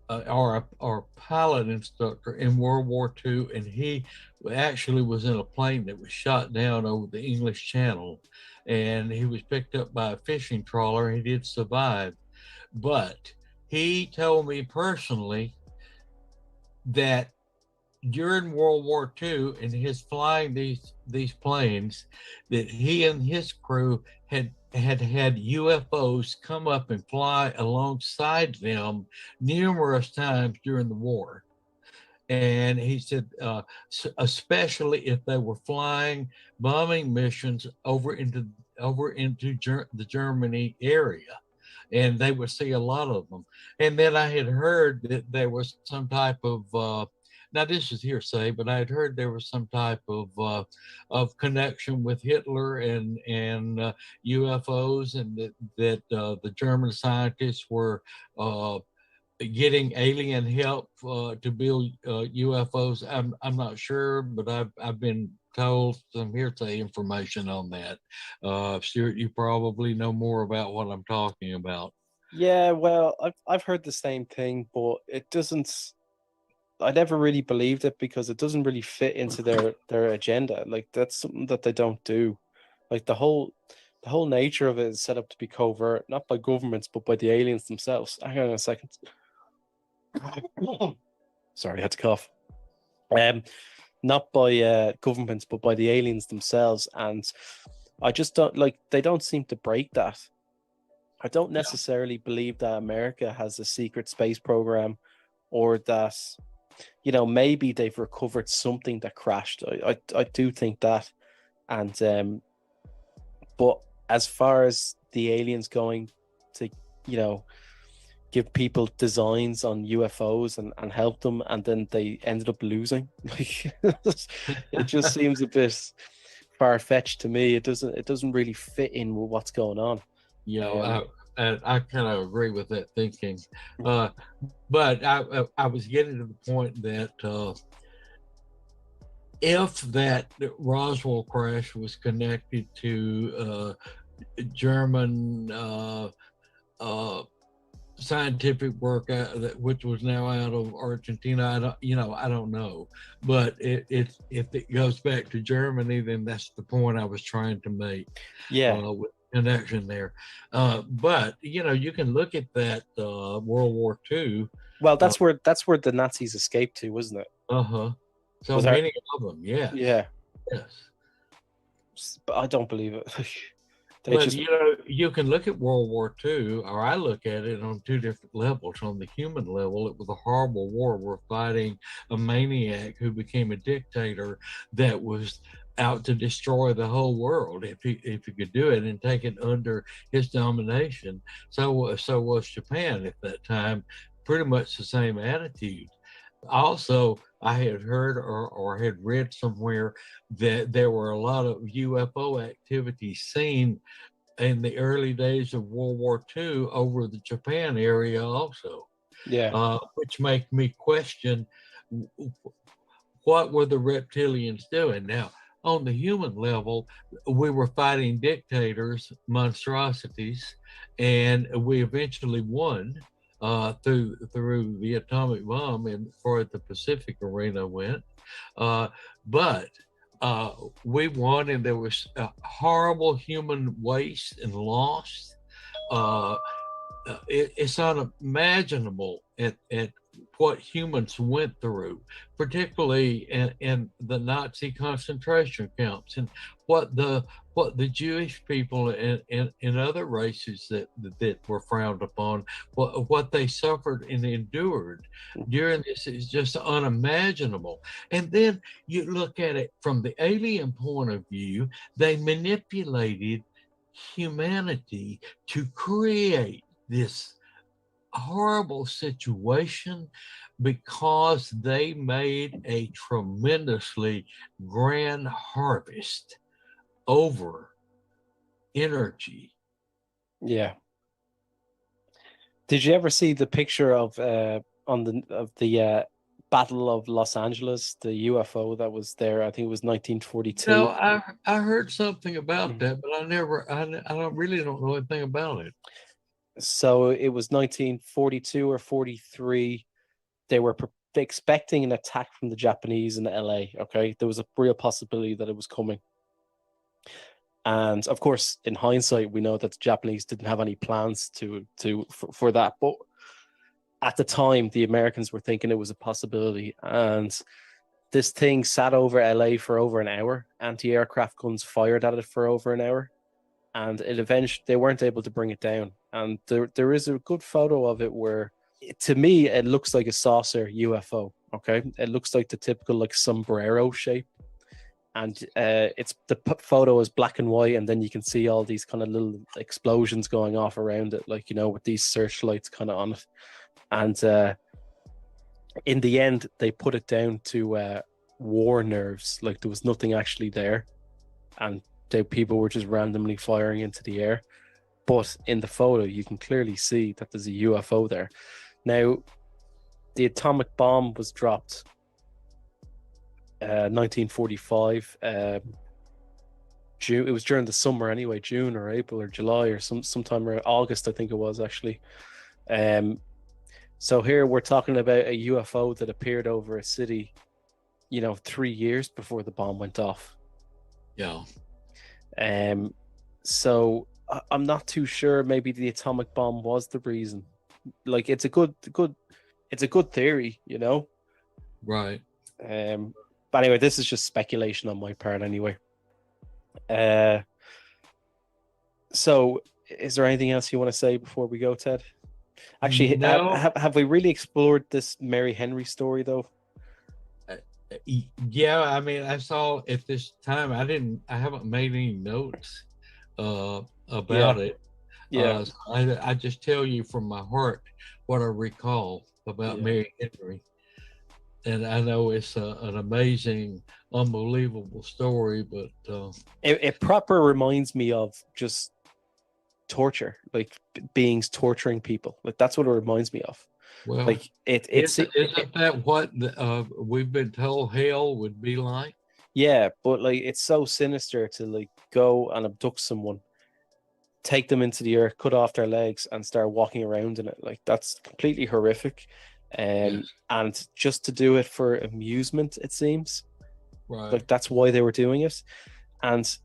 or pilot instructor in World War II, and he actually was in a plane that was shot down over the English Channel, and he was picked up by a fishing trawler. He did survive, but he told me personally that during World War II, and his flying these planes, that he and his crew had UFOs come up and fly alongside them numerous times during the war. And he said, especially if they were flying bombing missions over into the Germany area, and they would see a lot of them. And then I had heard that there was some type of now this is hearsay, but I had heard there was some type of connection with Hitler and UFOs, and the German scientists were getting alien help to build UFOs. I'm not sure, but I've been told some hearsay information on that. Stuart, you probably know more about what I'm talking about. Yeah, well, I've heard the same thing, but it doesn't. I never really believed it because it doesn't really fit into their agenda. Like that's something that they don't do. Like the whole nature of it is set up to be covert, not by governments, but by the aliens themselves. Hang on a second. Sorry, I had to cough. Not by governments, but by the aliens themselves. And I just don't like, they don't seem to break that. I don't necessarily believe that America has a secret space program, or that, maybe they've recovered something that crashed. I do think that. And but as far as the aliens going to, give people designs on UFOs and help them, and then they ended up losing. It just seems a bit far-fetched to me. It doesn't really fit in with what's going on. I kind of agree with that thinking, but I was getting to the point that if that Roswell crash was connected to German scientific work which was now out of Argentina, I don't know, but if it goes back to Germany, then that's the point I was trying to make. With connection there, but you can look at that World War II. Well, that's where the Nazis escaped to, wasn't it? So many of them, yes. But I don't believe it. But you can look at World War II, or I look at it on two different levels. On the human level, it was a horrible war. We're fighting a maniac who became a dictator that was out to destroy the whole world if he could do it and take it under his domination. So was Japan at that time, pretty much the same attitude. Also, I had heard or had read somewhere that there were a lot of UFO activity seen in the early days of World War II over the Japan area also. Which make me question, what were the reptilians doing? Now, on the human level, we were fighting dictators, monstrosities, and we eventually won through the atomic bomb, and for the Pacific arena went. But we won, and there was horrible human waste and loss. It's unimaginable at what humans went through, particularly in the Nazi concentration camps, and what the Jewish people and other races that were frowned upon, what they suffered and endured during this is just unimaginable. And then you look at it from the alien point of view, they manipulated humanity to create this horrible situation because they made a tremendously grand harvest over energy. Did you ever see the picture of the Battle of Los Angeles, the UFO that was there? I think it was 1942. No, I heard something about that, but I really don't know anything about it. So it was 1942 or 43. They were expecting an attack from the Japanese in LA. Okay, there was a real possibility that it was coming. And of course, in hindsight, we know that the Japanese didn't have any plans for that. But at the time, the Americans were thinking it was a possibility, and this thing sat over LA for over an hour. Anti-aircraft guns fired at it for over an hour, and it eventually they weren't able to bring it down. And there is a good photo of it where, to me, it looks like a saucer UFO. Okay, it looks like the typical like sombrero shape, and it's the photo is black and white, and then you can see all these kind of little explosions going off around it, like, you know, with these searchlights kind of on it. And in the end, they put it down to war nerves. Like, there was nothing actually there, and people were just randomly firing into the air. But in the photo, you can clearly see that there's a UFO there. Now, the atomic bomb was dropped 1945. June. It was during the summer anyway, June or April or July or sometime around August, I think it was actually. So here we're talking about a UFO that appeared over a city, 3 years before the bomb went off. Yeah. So I'm not too sure. Maybe the atomic bomb was the reason. Like, it's a good theory, Right. But anyway, this is just speculation on my part anyway. So is there anything else you want to say before we go, Ted? Actually, no. have we really explored this Mary Henry story though? Yeah, I mean, I saw at this time, I haven't made any notes about it. Yeah. I just tell you from my heart what I recall about Mary Henry. And I know it's an amazing, unbelievable story, but it proper reminds me of just torture, like beings torturing people. Like, that's what it reminds me of. Well, like isn't that what we've been told hell would be like? Yeah, but like, it's so sinister to like go and abduct someone, take them into the earth, cut off their legs, and start walking around in it. Like, that's completely horrific. And just to do it for amusement, it seems. Right. Like, that's why they were doing it. And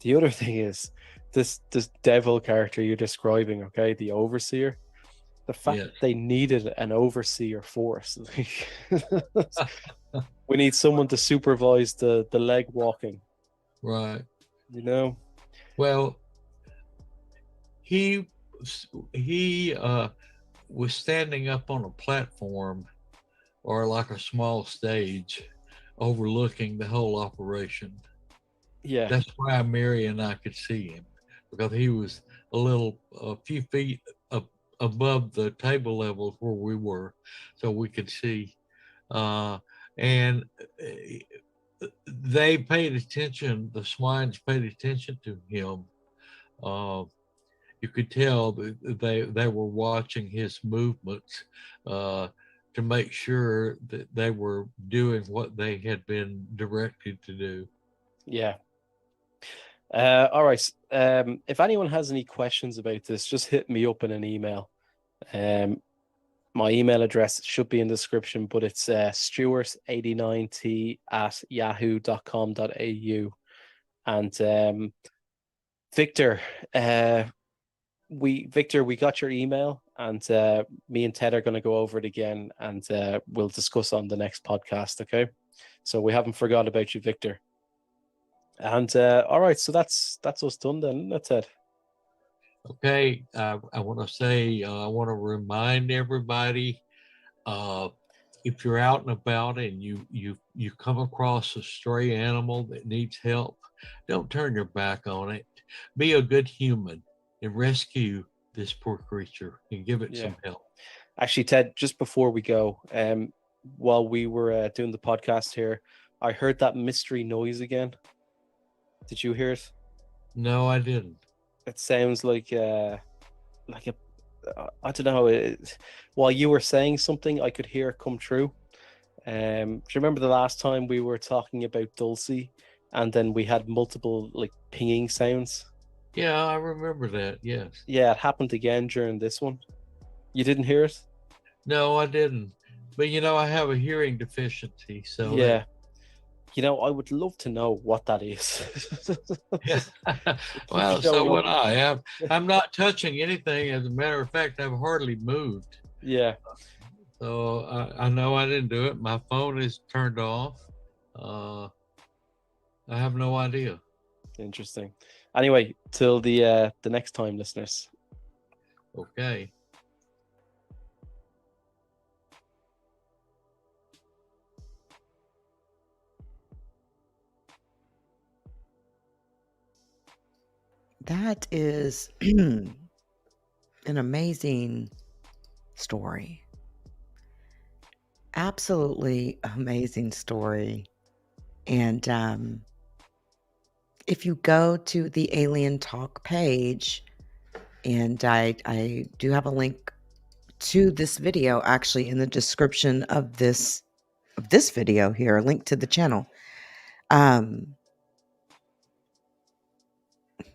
the other thing is this devil character you're describing, okay, the overseer. The fact that they needed an overseer force. We need someone to supervise the leg walking. Right. Well, he was standing up on a platform or like a small stage overlooking the whole operation. Yeah. That's why Mary and I could see him, because he was a few feet above the table levels where we were, so we could see. And they paid attention, the swines paid attention to him. You could tell that they were watching his movements to make sure that they were doing what they had been directed to do. Yeah. All right. If anyone has any questions about this, just hit me up in an email. My email address should be in the description, but it's stuart89t@yahoo.com.au. And Victor, we got your email, and me and Ted are going to go over it again, and we'll discuss on the next podcast. Okay, so we haven't forgot about you, Victor. And all right, so that's us done then, isn't it, Ted? Okay, I want to say, I want to remind everybody, if you're out and about and you come across a stray animal that needs help, don't turn your back on it. Be a good human and rescue this poor creature and give it some help. Actually, Ted, just before we go, while we were doing the podcast here, I heard that mystery noise again. Did you hear it? No, I didn't. It sounds like a I don't know. While you were saying something, I could hear it come true. Do you remember the last time we were talking about Dulcie, and then we had multiple like pinging sounds? Yeah, I remember that. Yes. Yeah, it happened again during this one. You didn't hear it? No, I didn't. But I have a hearing deficiency, so yeah. I would love to know what that is. Well, so would I. I'm not touching anything. As a matter of fact, I've hardly moved. Yeah. So I know I didn't do it. My phone is turned off. I have no idea. Interesting. Anyway, till the next time, listeners. Okay. That is an amazing story. Absolutely amazing story. And if you go to the Alien Talk page, and I do have a link to this video actually in the description of this video here, a link to the channel.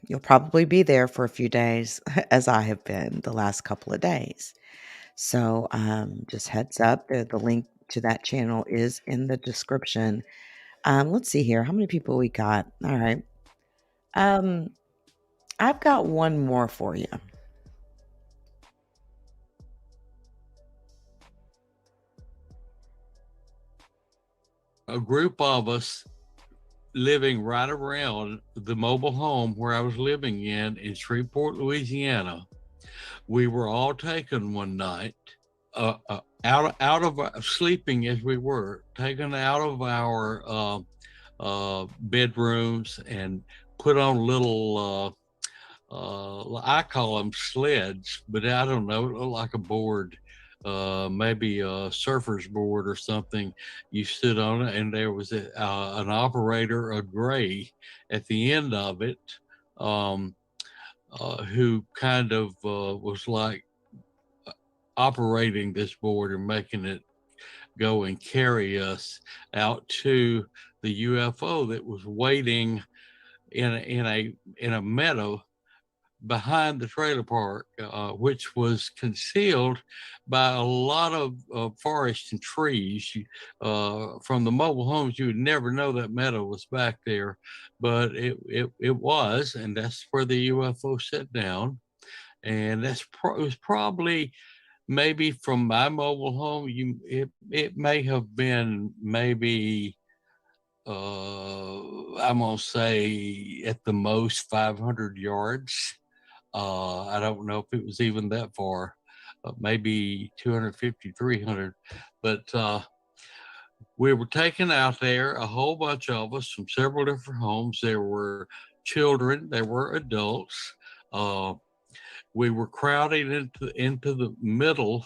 You'll probably be there for a few days, as I have been the last couple of days. So just heads up, the link to that channel is in the description. Let's see here. How many people we got? All right. I've got one more for you. A group of us living right around the mobile home where I was living in Shreveport, Louisiana. We were all taken one night, out of sleeping as we were, taken out of our bedrooms and put on little, I call them sleds, but I don't know, like a board, maybe a surfer's board or something. You stood on it, and there was an operator, a gray, at the end of it, who kind of was like operating this board and making it go and carry us out to the UFO that was waiting in a meadow behind the trailer park, which was concealed by a lot of forest and trees. From the mobile homes, you would never know that meadow was back there, but it was, and that's where the UFO set down. And it was probably, maybe from my mobile home, it may have been maybe, I'm gonna say at the most 500 yards. I don't know if it was even that far, maybe 250, 300. But we were taken out there, a whole bunch of us from several different homes. There were children, there were adults. We were crowded into the middle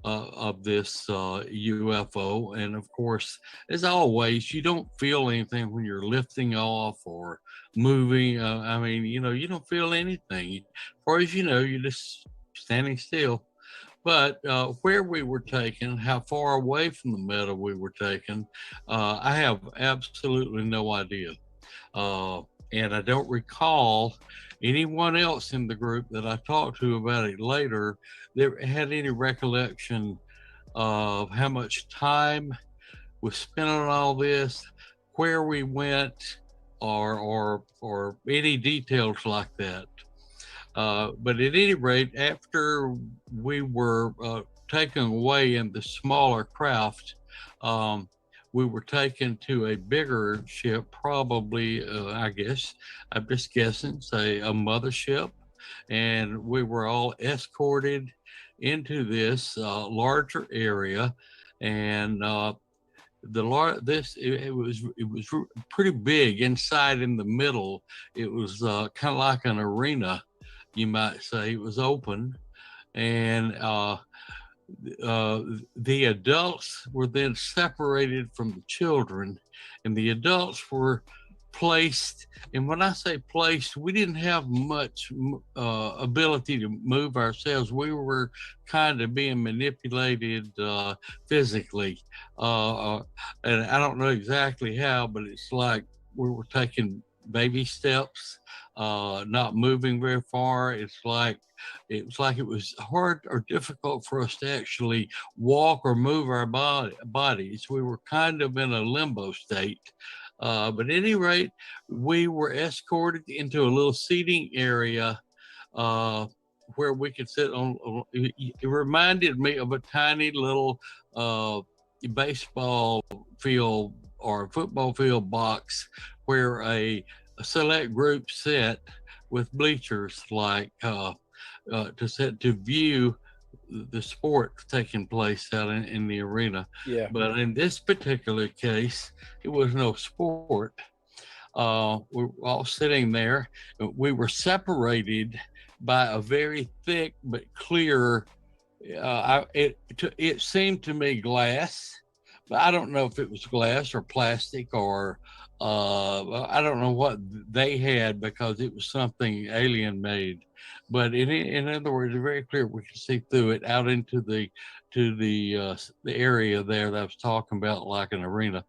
of this UFO. And of course, as always, you don't feel anything when you're lifting off or moving. I mean, you don't feel anything. As far as you know, you're just standing still. But where we were taken, how far away from the meadow we were taken, I have absolutely no idea. And I don't recall anyone else in the group that I talked to about it later that had any recollection of how much time was spent on all this, where we went, or any details like that. But at any rate, after we were taken away in the smaller craft, we were taken to a bigger ship, probably, I guess, I'm just guessing, say a mothership. And we were all escorted into this larger area. And it was pretty big inside. In the middle, it was kind of like an arena, you might say. It was open. And the adults were then separated from the children, and the adults were placed. And when I say placed, we didn't have much ability to move ourselves. We were kind of being manipulated physically, and I don't know exactly how, but it's like we were taking baby steps, not moving very far. It was hard or difficult for us to actually walk or move our bodies. We were kind of in a limbo state. But at any rate, we were escorted into a little seating area where we could sit on. It reminded me of a tiny little baseball field or football field box where a select group sit with bleachers, like to sit to view the sport taking place out in the arena. Yeah. But in this particular case, it was no sport. We were all sitting there. We were separated by a very thick but clear. It seemed to me glass, but I don't know if it was glass or plastic or I don't know what they had, because it was something alien made. But in other words, very clear. We could see through it out into the area there that I was talking about, like an arena.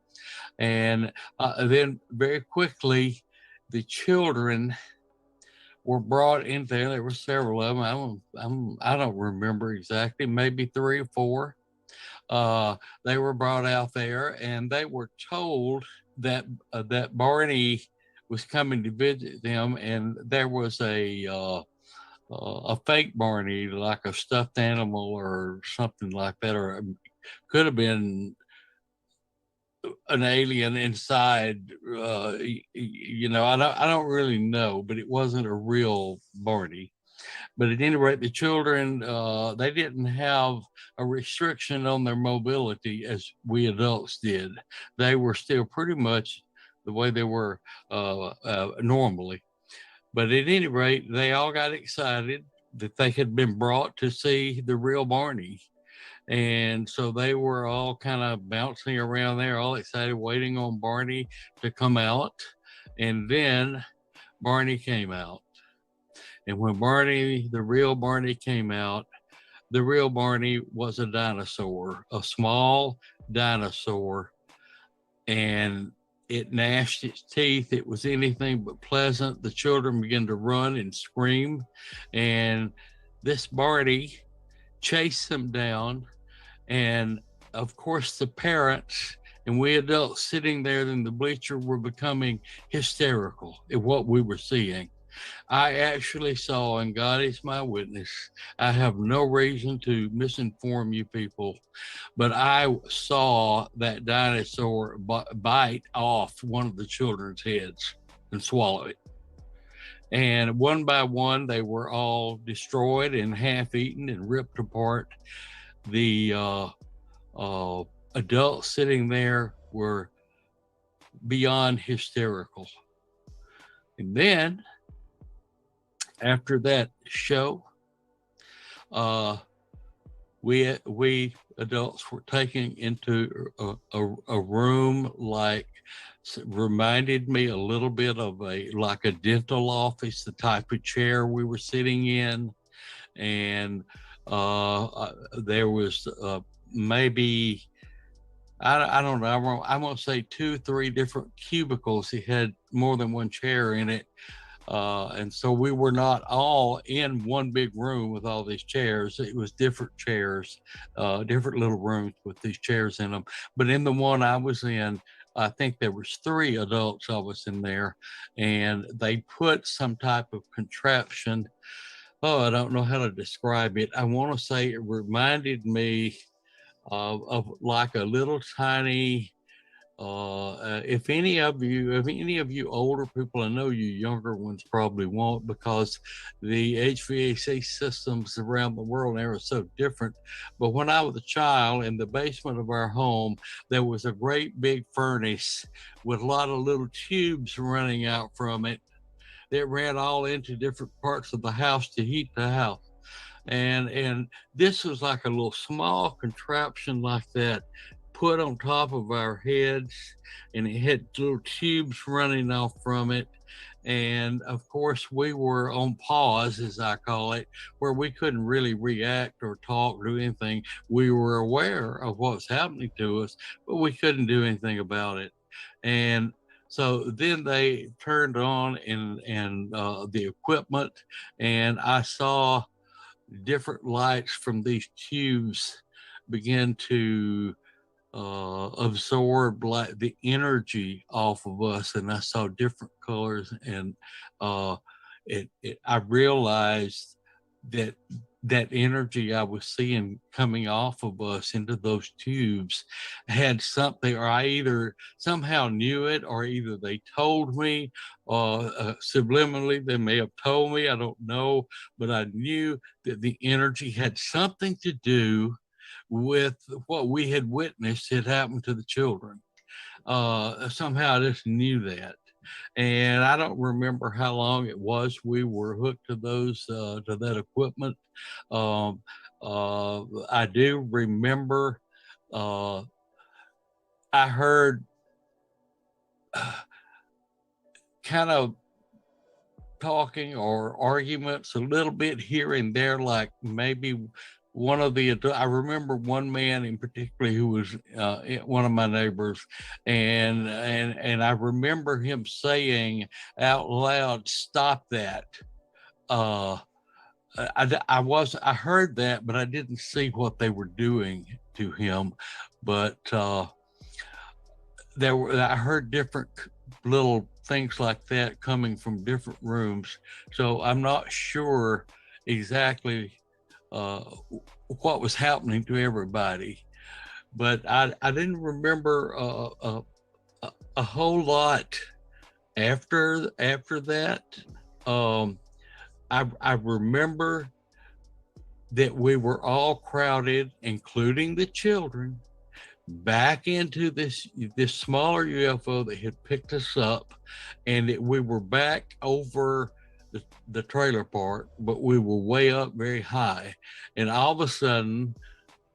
And then very quickly, the children were brought in there. There were several of them. I don't remember exactly, maybe 3 or 4. They were brought out there, and they were told that that Barney was coming to visit them, and there was a fake Barney, like a stuffed animal or something like that, or could have been an alien inside. I don't really know, but it wasn't a real Barney. But at any rate, the children, they didn't have a restriction on their mobility as we adults did. They were still pretty much the way they were normally. But at any rate, they all got excited that they had been brought to see the real Barney. And so they were all kind of bouncing around there, all excited, waiting on Barney to come out. And then Barney came out. And when the real Barney came out, the real Barney was a dinosaur, a small dinosaur. And it gnashed its teeth. It was anything but pleasant. The children began to run and scream. And this Barney chased them down. And of course, the parents and we adults sitting there in the bleacher were becoming hysterical at what we were seeing. I actually saw, and God is my witness, I have no reason to misinform you people, but I saw that dinosaur bite off one of the children's heads and swallow it. And one by one, they were all destroyed and half eaten and ripped apart. The adults sitting there were beyond hysterical. And then after that show, we adults were taken into a room like reminded me a little bit of like a dental office, the type of chair we were sitting in. And there was maybe, I don't know, I'm going to say 2, 3 different cubicles. It had more than one chair in it. And so we were not all in one big room with all these chairs. It was different chairs, different little rooms with these chairs in them. But in the one I was in, I think there was 3 adults of us in there, and they put some type of contraption. Oh, I don't know how to describe it. I want to say it reminded me of like a little tiny, if any of you older people, I know you younger ones probably won't, because the HVAC systems around the world now are so different. But when I was a child, in the basement of our home, there was a great big furnace with a lot of little tubes running out from it that ran all into different parts of the house to heat the house. And this was like a little small contraption like that, put on top of our heads, and it had little tubes running off from it. And of course, we were on pause, as I call it, where we couldn't really react or talk or do anything. We were aware of what was happening to us, but we couldn't do anything about it. And so then they turned on and the equipment, and I saw different lights from these tubes begin to absorb like the energy off of us, and I saw different colors, and I realized that energy I was seeing coming off of us into those tubes had something, or I either somehow knew it, or either they told me, or subliminally they may have told me, I don't know, but I knew that the energy had something to do with what we had witnessed had happened to the children. Somehow I just knew that. And I don't remember how long it was we were hooked to to that equipment. Um, I do remember uh, I heard kind of talking or arguments a little bit here and there, like maybe one of the, I remember one man in particular who was one of my neighbors, and I remember him saying out loud, "Stop that." Uh, I heard that, but I didn't see what they were doing to him. But I heard different little things like that coming from different rooms. So I'm not sure exactly what was happening to everybody, but I didn't remember a whole lot after that. I remember that we were all crowded, including the children, back into this smaller UFO that had picked us up, and that we were back over the trailer park, but we were way up very high, and all of a sudden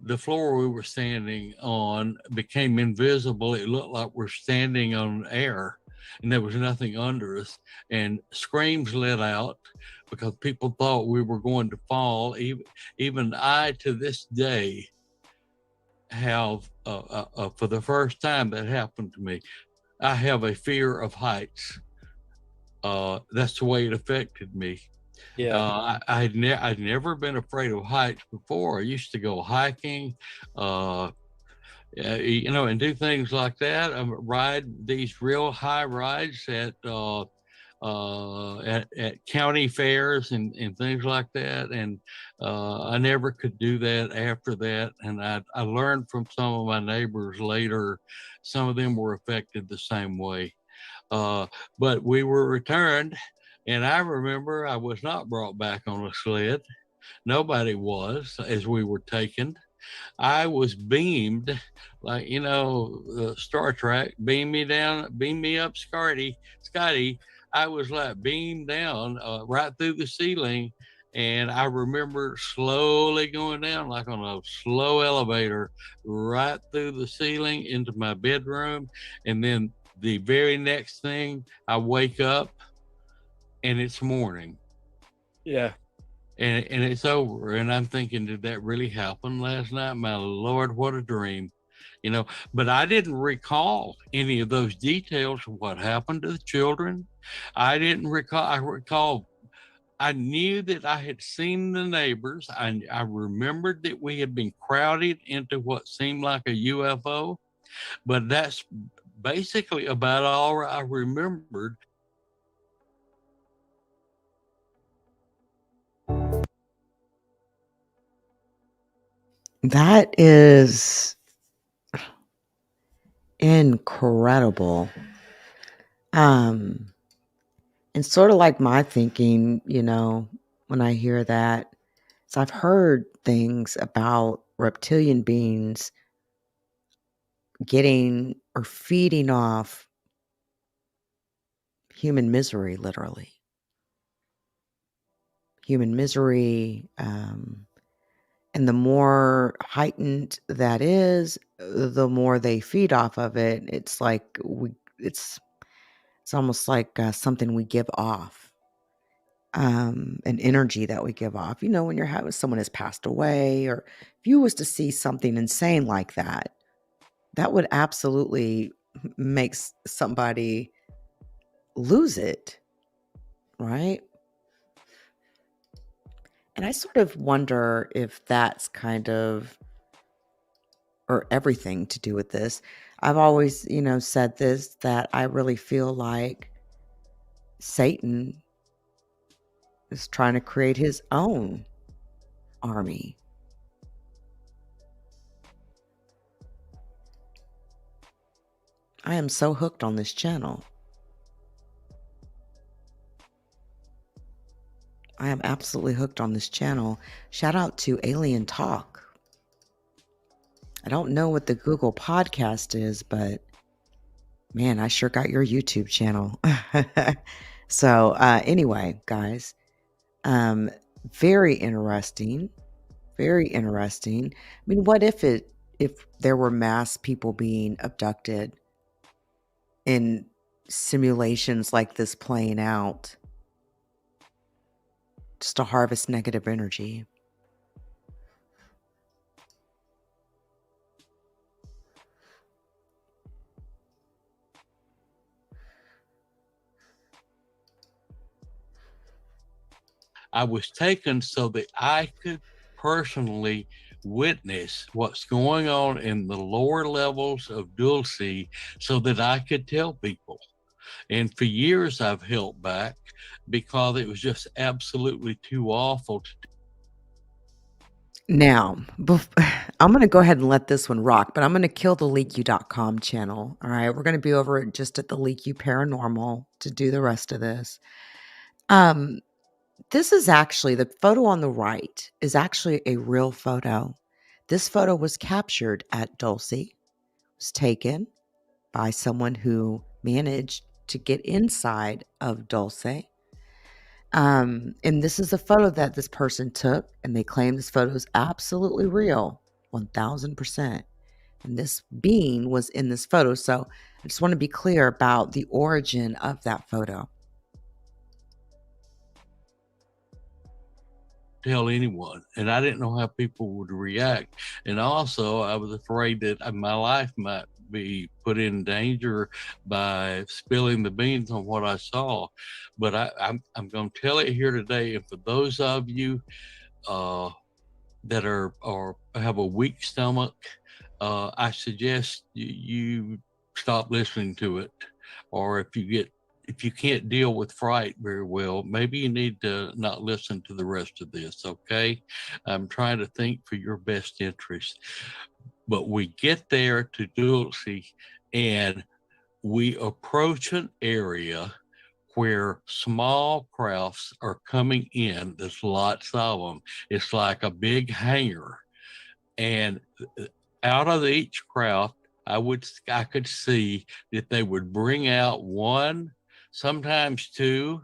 the floor we were standing on became invisible. It looked like we're standing on air, and there was nothing under us, and screams let out because people thought we were going to fall. Even I, to this day, have for the first time that happened to me, I have a fear of heights. That's the way it affected me. Yeah. I'd never been afraid of heights before. I used to go hiking, and do things like that. Ride these real high rides at county fairs and things like that. And I never could do that after that. And I learned from some of my neighbors later, some of them were affected the same way. But we were returned. And I remember I was not brought back on a sled. Nobody was as we were taken. I was beamed, like, Star Trek, beam me down, beam me up, Scotty. I was like beamed down right through the ceiling. And I remember slowly going down like on a slow elevator right through the ceiling into my bedroom. And then the very next thing, I wake up and it's morning. Yeah. And it's over. And I'm thinking, did that really happen last night? My Lord, what a dream. But I didn't recall any of those details of what happened to the children. I didn't recall. I knew that I had seen the neighbors. I remembered that we had been crowded into what seemed like a UFO, but that's basically about all I remembered. That is incredible. And sort of like my thinking, when I hear that, so I've heard things about reptilian beings getting or feeding off human misery, literally. Human misery, and the more heightened that is, the more they feed off of it. It's like it's almost like something we give off, an energy that we give off. When you're having someone has passed away, or if you was to see something insane like that, that would absolutely make somebody lose it, right? And I sort of wonder if that's kind of, or everything to do with this. I've always, said this, that I really feel like Satan is trying to create his own army. I am so hooked on this channel. I am absolutely hooked on this channel. Shout out to Alien Talk. I don't know what the Google podcast is, but man, I sure got your YouTube channel. So anyway, guys, very interesting. Very interesting. I mean, what if there were mass people being abducted in simulations like this playing out just to harvest negative energy? I was taken so that I could personally witness what's going on in the lower levels of Dulce so that I could tell people. And for years I've held back because it was just absolutely too awful to do. Now, I'm going to go ahead and let this one rock, but I'm going to kill the LeakYou.com channel. All right. We're going to be over just at the LeakYou Paranormal to do the rest of this. This is actually, the photo on the right is actually a real photo. This photo was captured at Dulce. It was taken by someone who managed to get inside of Dulce. And this is a photo that this person took, and they claim this photo is absolutely real, 1000%. And this being was in this photo. So I just want to be clear about the origin of that photo. Tell anyone, and I didn't know how people would react, and also I was afraid that my life might be put in danger by spilling the beans on what I saw. But I'm going to tell it here today, and for those of you that are have a weak stomach, I suggest you stop listening to it, or if you can't deal with fright very well, maybe you need to not listen to the rest of this, okay? I'm trying to think for your best interest. But we get there to Dulce, and we approach an area where small crafts are coming in. There's lots of them. It's like a big hangar. And out of each craft, I could see that they would bring out one, sometimes two.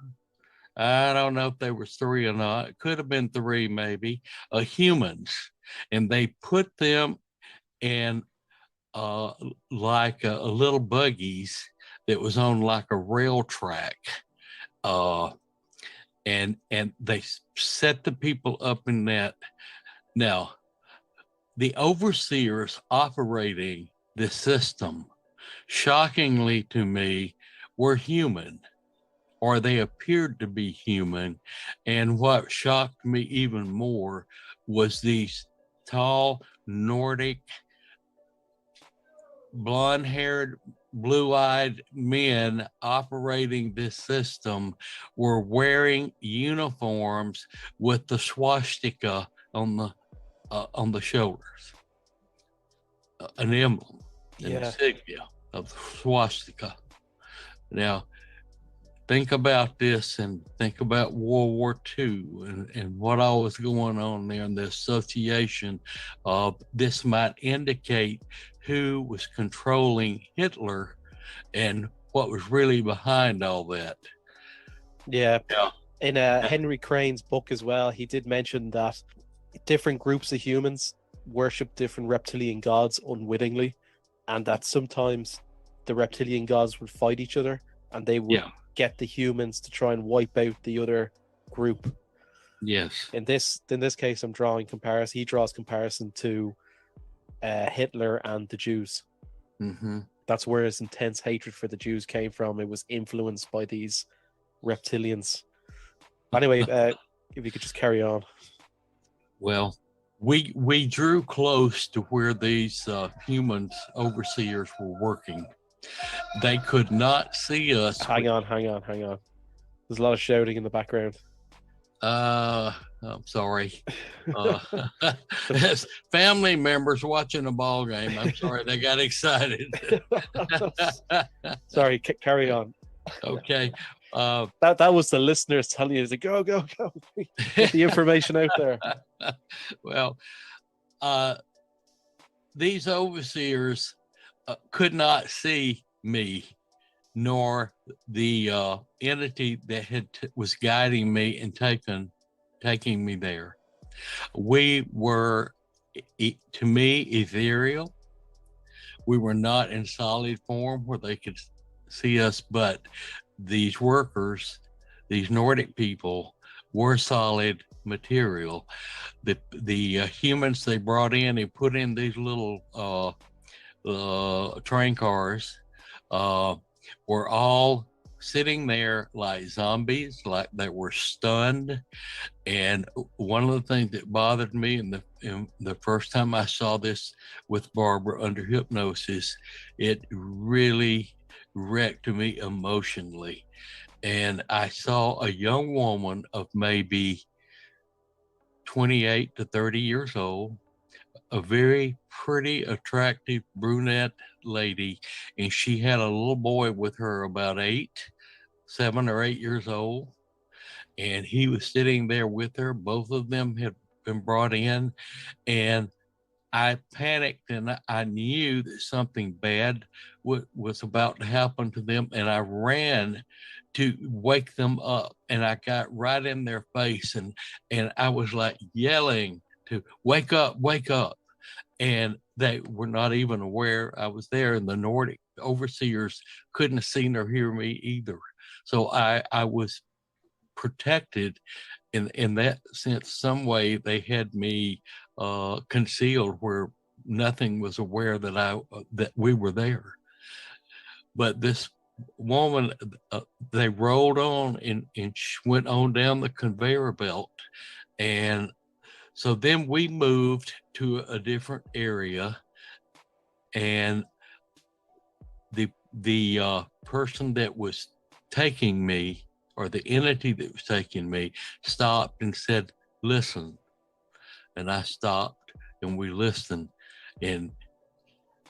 I don't know if there was three or not. It could have been three, maybe, humans. And they put them in like a little buggies that was on like a rail track. And they set the people up in that. Now, the overseers operating the system, shockingly to me, were human, or they appeared to be human. And what shocked me even more was these tall Nordic, blonde-haired, blue-eyed men operating this system were wearing uniforms with the swastika on the shoulders, an emblem, an insignia of the swastika. Now, think about this and think about World War II and what all was going on there, and the association of this might indicate who was controlling Hitler and what was really behind all that. Yeah. In Henry Crane's book as well, he did mention that different groups of humans worship different reptilian gods unwittingly, and that sometimes the reptilian gods would fight each other, and they would get the humans to try and wipe out the other group. Yes. In this case, I'm drawing comparison. He draws comparison to Hitler and the Jews. Mm-hmm. That's where his intense hatred for the Jews came from. It was influenced by these reptilians. Anyway, if you could just carry on. Well, we drew close to where these humans, overseers, were working. They could not see us. Hang on. There's a lot of shouting in the background. I'm sorry. As family members watching a ball game, I'm sorry they got excited. Sorry, carry on. Okay. That was the listeners telling you to go, go, go. Get the information out there. Well, these overseers could not see me, nor the entity that was guiding me and taking me there. We were, to me, ethereal. We were not in solid form where they could see us, but these workers, these Nordic people, were solid material. The humans they brought in, they put in these little train cars, were all sitting there like zombies, like they were stunned. And one of the things that bothered me in the first time I saw this with Barbara under hypnosis, it really wrecked me emotionally. And I saw a young woman of maybe 28 to 30 years old, a very pretty, attractive brunette lady, and she had a little boy with her about 7 or 8 years old, and he was sitting there with her. Both of them had been brought in, and I panicked, and I knew that something bad was about to happen to them, and I ran to wake them up, and I got right in their face, and I was like yelling to wake up, and they were not even aware I was there, and the Nordic overseers couldn't have seen or hear me either. So I was protected in that sense. Some way they had me concealed where nothing was aware that we were there. But this woman, they rolled on and went on down the conveyor belt. And so then we moved to a different area, and the person that was taking me, or the entity that was taking me, stopped and said, "Listen." And I stopped, and we listened. And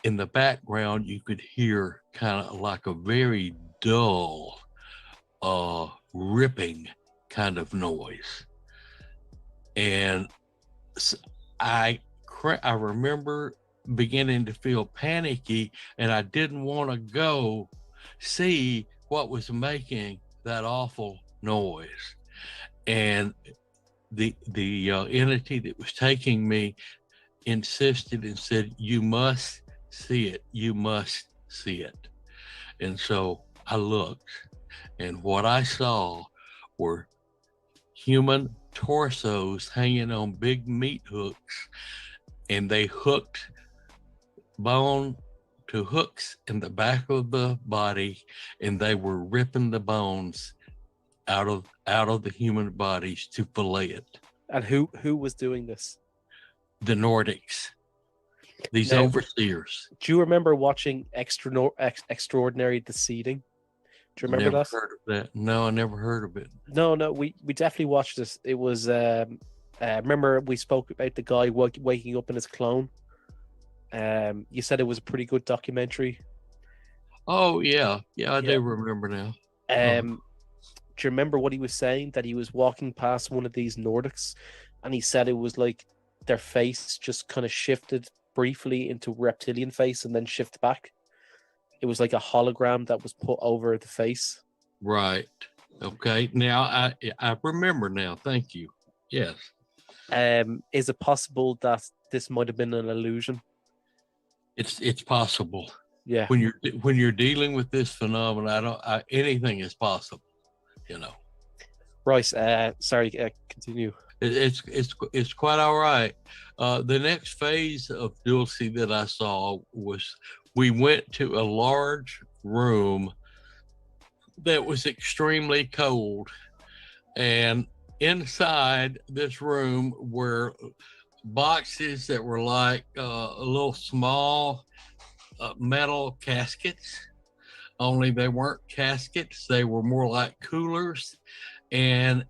in the background, you could hear kind of like a very dull, ripping kind of noise. And I remember beginning to feel panicky, and I didn't want to go see what was making that awful noise. And the entity that was taking me insisted and said, "You must see it. You must see it." And so I looked, and what I saw were human torsos hanging on big meat hooks, and they hooked bone to hooks in the back of the body, and they were ripping the bones out of the human bodies to fillet it. And who was doing this? The Nordics, these Now, overseers. Do you remember watching Extraordinary Deceiving? Do you remember that? Heard of that? No, I never heard of it. No, we definitely watched this. It was remember we spoke about the guy waking up in his clone. You said it was a pretty good documentary. Oh yeah, I do remember now. Do you remember what he was saying? That he was walking past one of these Nordics, and he said it was like their face just kind of shifted briefly into reptilian face and then shift back. It was like a hologram that was put over the face. Right. Okay. Now I remember now. Thank you. Yes. Is it possible that this might have been an illusion? It's possible. Yeah. When you're dealing with this phenomenon, anything is possible. You know. Right. Sorry. Continue. It's quite all right. The next phase of Dulce that I saw was, we went to a large room that was extremely cold, and inside this room were boxes that were like a little small metal caskets, only they weren't caskets, they were more like coolers. And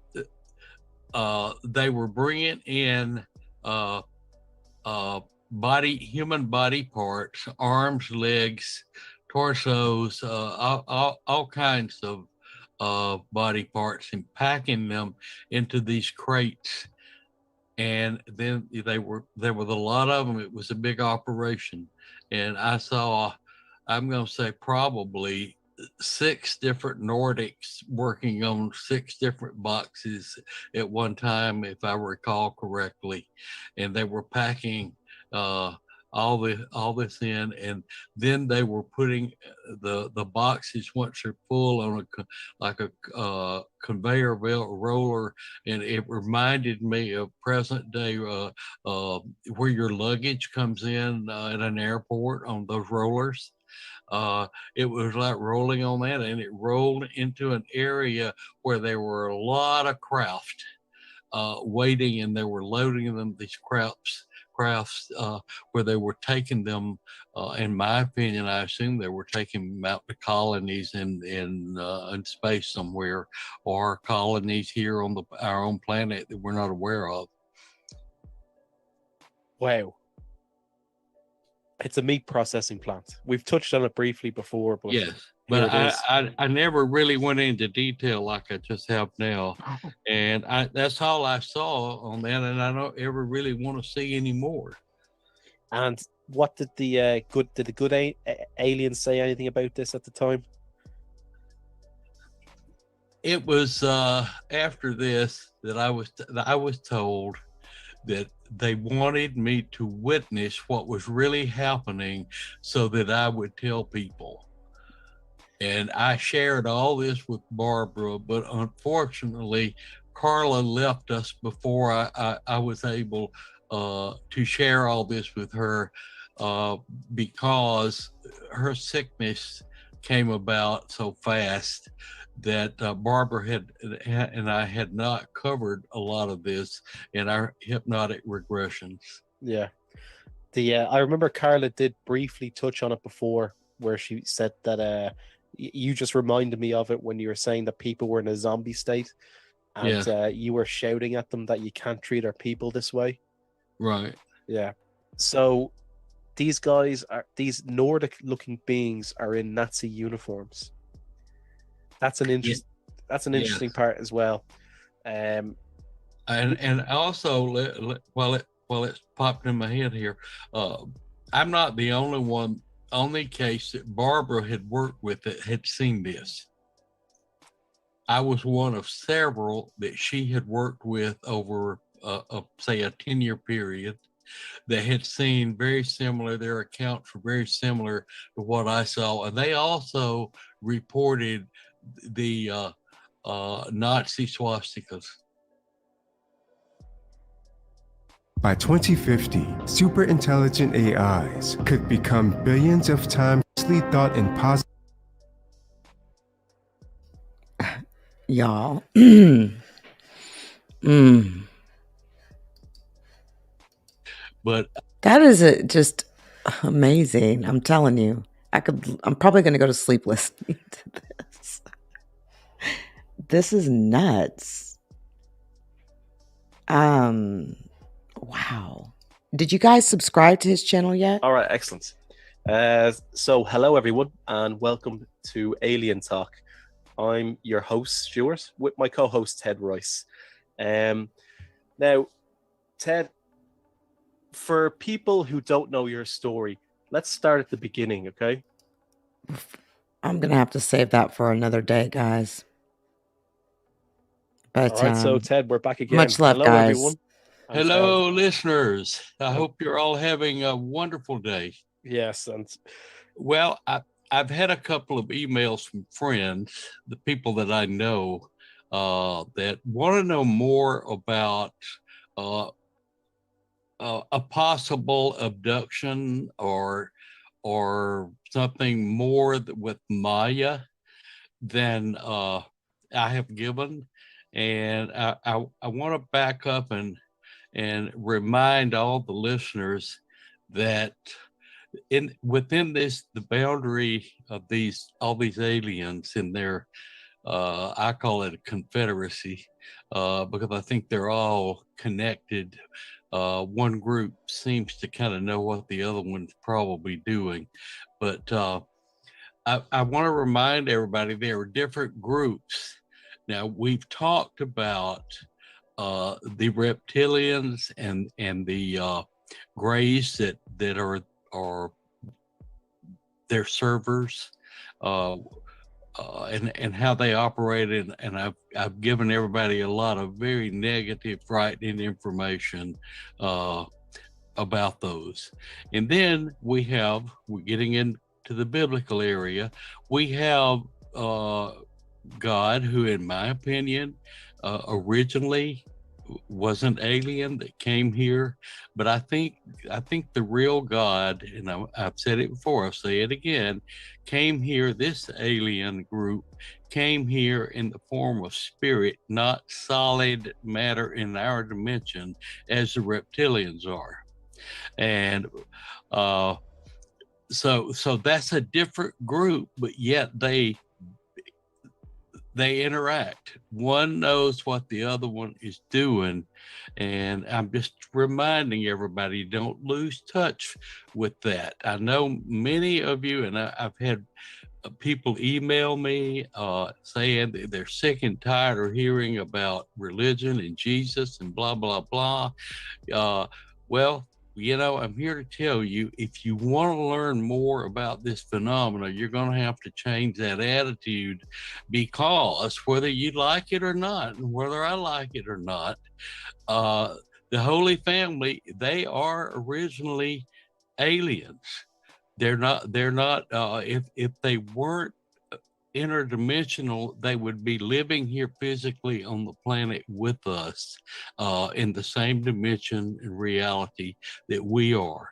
they were bringing in human body parts, arms, legs, torsos, all kinds of body parts, and packing them into these crates. And then there was a lot of them. It was a big operation, and I saw, I'm going to say probably 6 different Nordics working on 6 different boxes at one time, if I recall correctly, and they were packing all this in, and then they were putting the boxes, once they're full, on a conveyor belt roller, and it reminded me of present day where your luggage comes in at an airport on those rollers. It was like rolling on that, and it rolled into an area where there were a lot of craft waiting, and they were loading them, these crafts, where they were taking them, in my opinion, I assume they were taking them out to colonies in space somewhere, or colonies here on our own planet that we're not aware of. Wow. It's a meat processing plant. We've touched on it briefly before, but yes, but I never really went into detail like I just have now, and that's all I saw on that, and I don't ever really want to see any more. And what did the good aliens say anything about this at the time? It was after this that I was told that they wanted me to witness what was really happening so that I would tell people. And I shared all this with Barbara, but unfortunately, Carla left us before I was able to share all this with her, because her sickness came about so fast that Barbara and I had not covered a lot of this in our hypnotic regressions. Yeah. I remember Carla did briefly touch on it before, where she said that you just reminded me of it when you were saying that people were in a zombie state, and you were shouting at them that you can't treat our people this way. Right. Yeah. So these Nordic looking beings are in Nazi uniforms. That's an interesting part as well. And also, while it's popped in my head here, I'm not the only case that Barbara had worked with that had seen this. I was one of several that she had worked with over, say, a 10-year period, that had seen very similar. Their accounts were very similar to what I saw, and they also reported the Nazi swastikas. By 2050, super intelligent AIs could become billions of times thought in positive. Y'all. But that is just amazing. I'm telling you. I'm probably going to go to sleep listening to this. This is nuts. Wow. Did you guys subscribe to his channel yet? All right, excellent. So hello everyone, and welcome to Alien Talk. I'm your host, Stuart, with my co-host Ted Royce. Now, Ted, for people who don't know your story, let's start at the beginning, okay? I'm going to have to save that for another day, guys. But, all right, so Ted, we're back again. Much love, hello, guys. Everyone. Hello, listeners. I hope you're all having a wonderful day. Yes. And well, I've had a couple of emails from friends, the people that I know, that want to know more about a possible abduction or something more with Maya than I have given. And I want to back up and remind all the listeners that within the boundary of all these aliens and their I call it a confederacy, because I think they're all connected. One group seems to kind of know what the other one's probably doing. But I want to remind everybody there are different groups. Now, we've talked about the reptilians and the grays that are their servers, and how they operate, and I've given everybody a lot of very negative, frightening information about those. And then we're getting into the biblical area. We have God, who, in my opinion, originally was an alien that came here, but I think the real God, and I've said it before, I'll say it again, came here. This alien group came here in the form of spirit, not solid matter in our dimension, as the reptilians are, and so that's a different group, but yet they interact. One knows what the other one is doing. And I'm just reminding everybody, don't lose touch with that. I know many of you, and I've had people email me saying that they're sick and tired of hearing about religion and Jesus and blah, blah, blah. Well, I'm here to tell you, if you want to learn more about this phenomena, you're going to have to change that attitude, because whether you like it or not, and whether I like it or not, the Holy Family, they are originally aliens. They're not, if they weren't interdimensional, they would be living here physically on the planet with us, in the same dimension and reality that we are.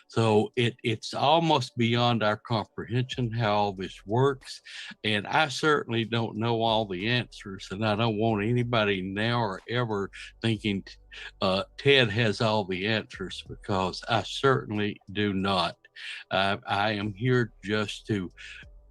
So it's almost beyond our comprehension how all this works. And I certainly don't know all the answers, and I don't want anybody now or ever thinking Ted has all the answers, because I certainly do not. I am here just to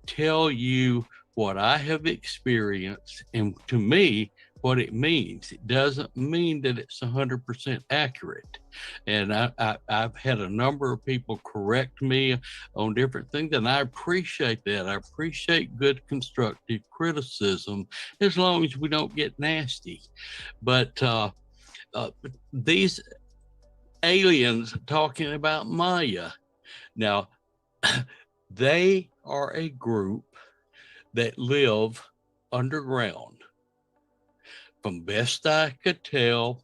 tell you what I have experienced, and to me, what it means. It doesn't mean that it's 100% accurate. And I've had a number of people correct me on different things, and I appreciate that. I appreciate good constructive criticism, as long as we don't get nasty. But these aliens talking about Maya, now, they are a group that live underground. From best I could tell,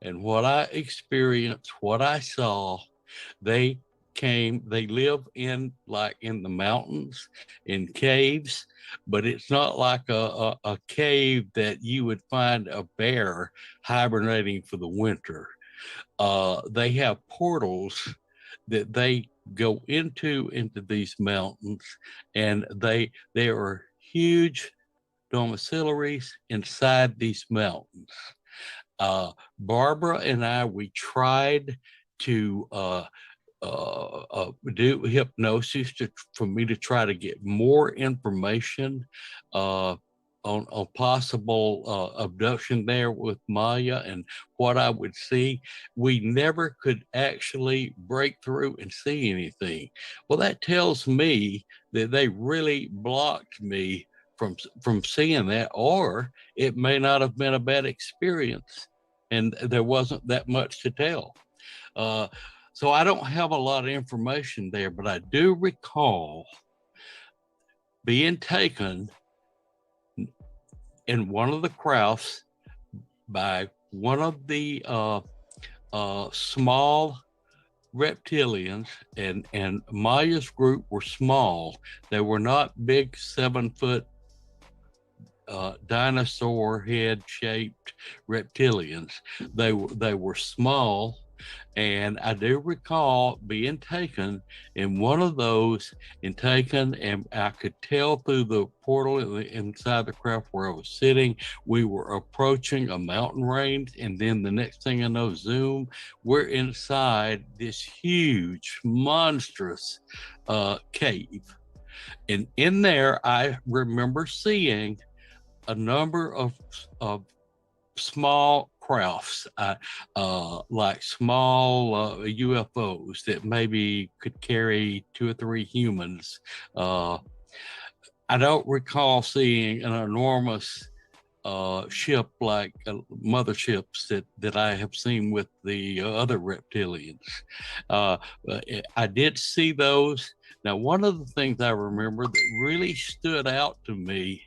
and what I experienced, what I saw, they live in the mountains, in caves, but it's not like a cave that you would find a bear hibernating for the winter. They have portals that they go into these mountains, and there are huge domiciliaries inside these mountains. Barbara and I, we tried to do hypnosis for me to try to get more information on possible abduction there with Maya and what I would see. We never could actually break through and see anything. Well, that tells me that they really blocked me from seeing that, or it may not have been a bad experience and there wasn't that much to tell. So I don't have a lot of information there, but I do recall being taken in one of the crafts by one of the small reptilians, and Maya's group were small. They were not big 7-foot dinosaur head shaped reptilians. They were small, and I do recall being taken in one of those, and I could tell through the portal inside the craft where I was sitting, we were approaching a mountain range, and then the next thing I know, zoom, we're inside this huge, monstrous cave. And in there, I remember seeing a number of small crafts, like small UFOs that maybe could carry 2 or 3 humans. I don't recall seeing an enormous ship like motherships that I have seen with the other reptilians. I did see those. Now, one of the things I remember that really stood out to me,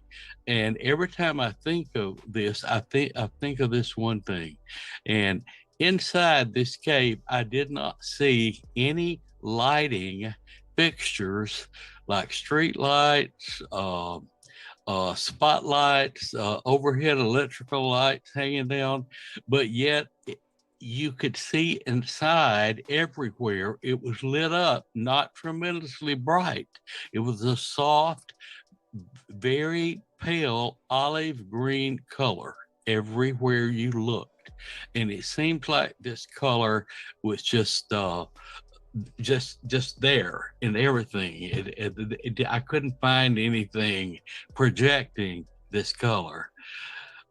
and every time I think of this, I think of this one thing. And inside this cave, I did not see any lighting fixtures like street lights, spotlights, overhead electrical lights hanging down, but yet you could see inside everywhere. It was lit up, not tremendously bright. It was a soft, very pale olive green color everywhere you looked. And it seemed like this color was just there in everything. I couldn't find anything projecting this color.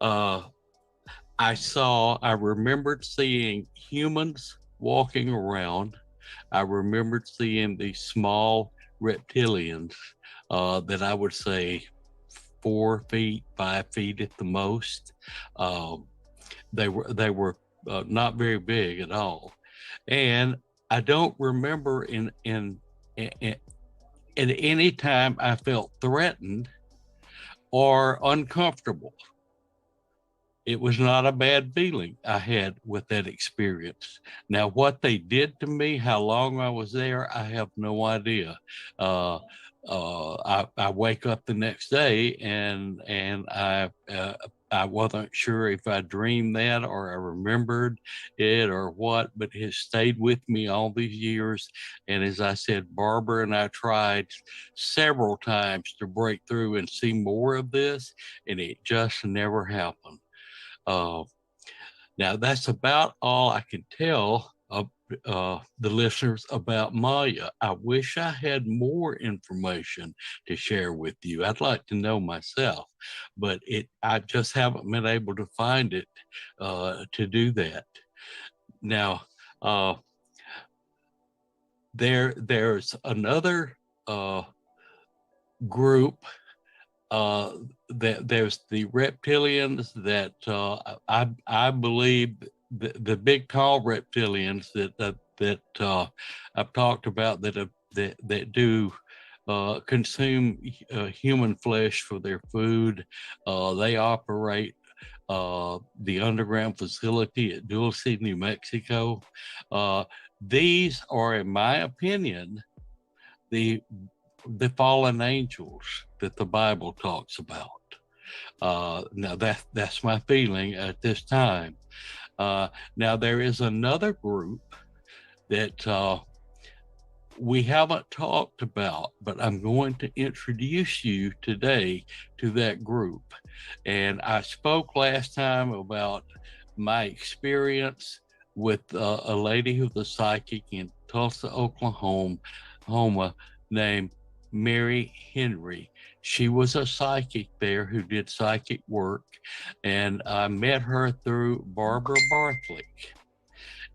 I remembered seeing humans walking around. I remembered seeing these small reptilians that I would say 4 feet, 5 feet at the most. They were not very big at all. And I don't remember at any time I felt threatened or uncomfortable. It was not a bad feeling I had with that experience. Now, what they did to me, how long I was there, I have no idea. I wake up the next day and I wasn't sure if I dreamed that or I remembered it or what, but it has stayed with me all these years. And as I said, Barbara and I tried several times to break through and see more of this, and it just never happened. Now, that's about all I can tell of the listeners about Maya. I wish I had more information to share with you. I'd like to know myself, but I just haven't been able to find it to do that. Now, there's another group. There's the reptilians that I believe the big tall reptilians that I've talked about that do consume human flesh for their food. They operate the underground facility at Dulce, New Mexico. These are, in my opinion, the fallen angels that the Bible talks about. Now that's my feeling at this time. Now there is another group that we haven't talked about, but I'm going to introduce you today to that group. And I spoke last time about my experience with a lady who's a psychic in Tulsa, Oklahoma, named Mary Henry. She was a psychic there who did psychic work, and I met her through Barbara Barthlick.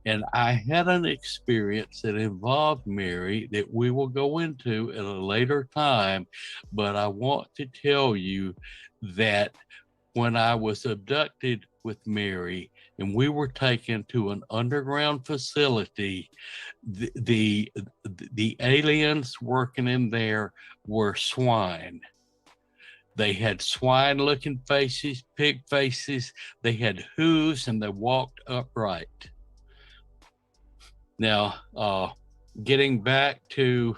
And I had an experience that involved Mary that we will go into at a later time, but I want to tell you that when I was abducted with Mary and we were taken to an underground facility, the aliens working in there were swine. They had swine-looking faces, pig faces. They had hooves and they walked upright. Now, getting back to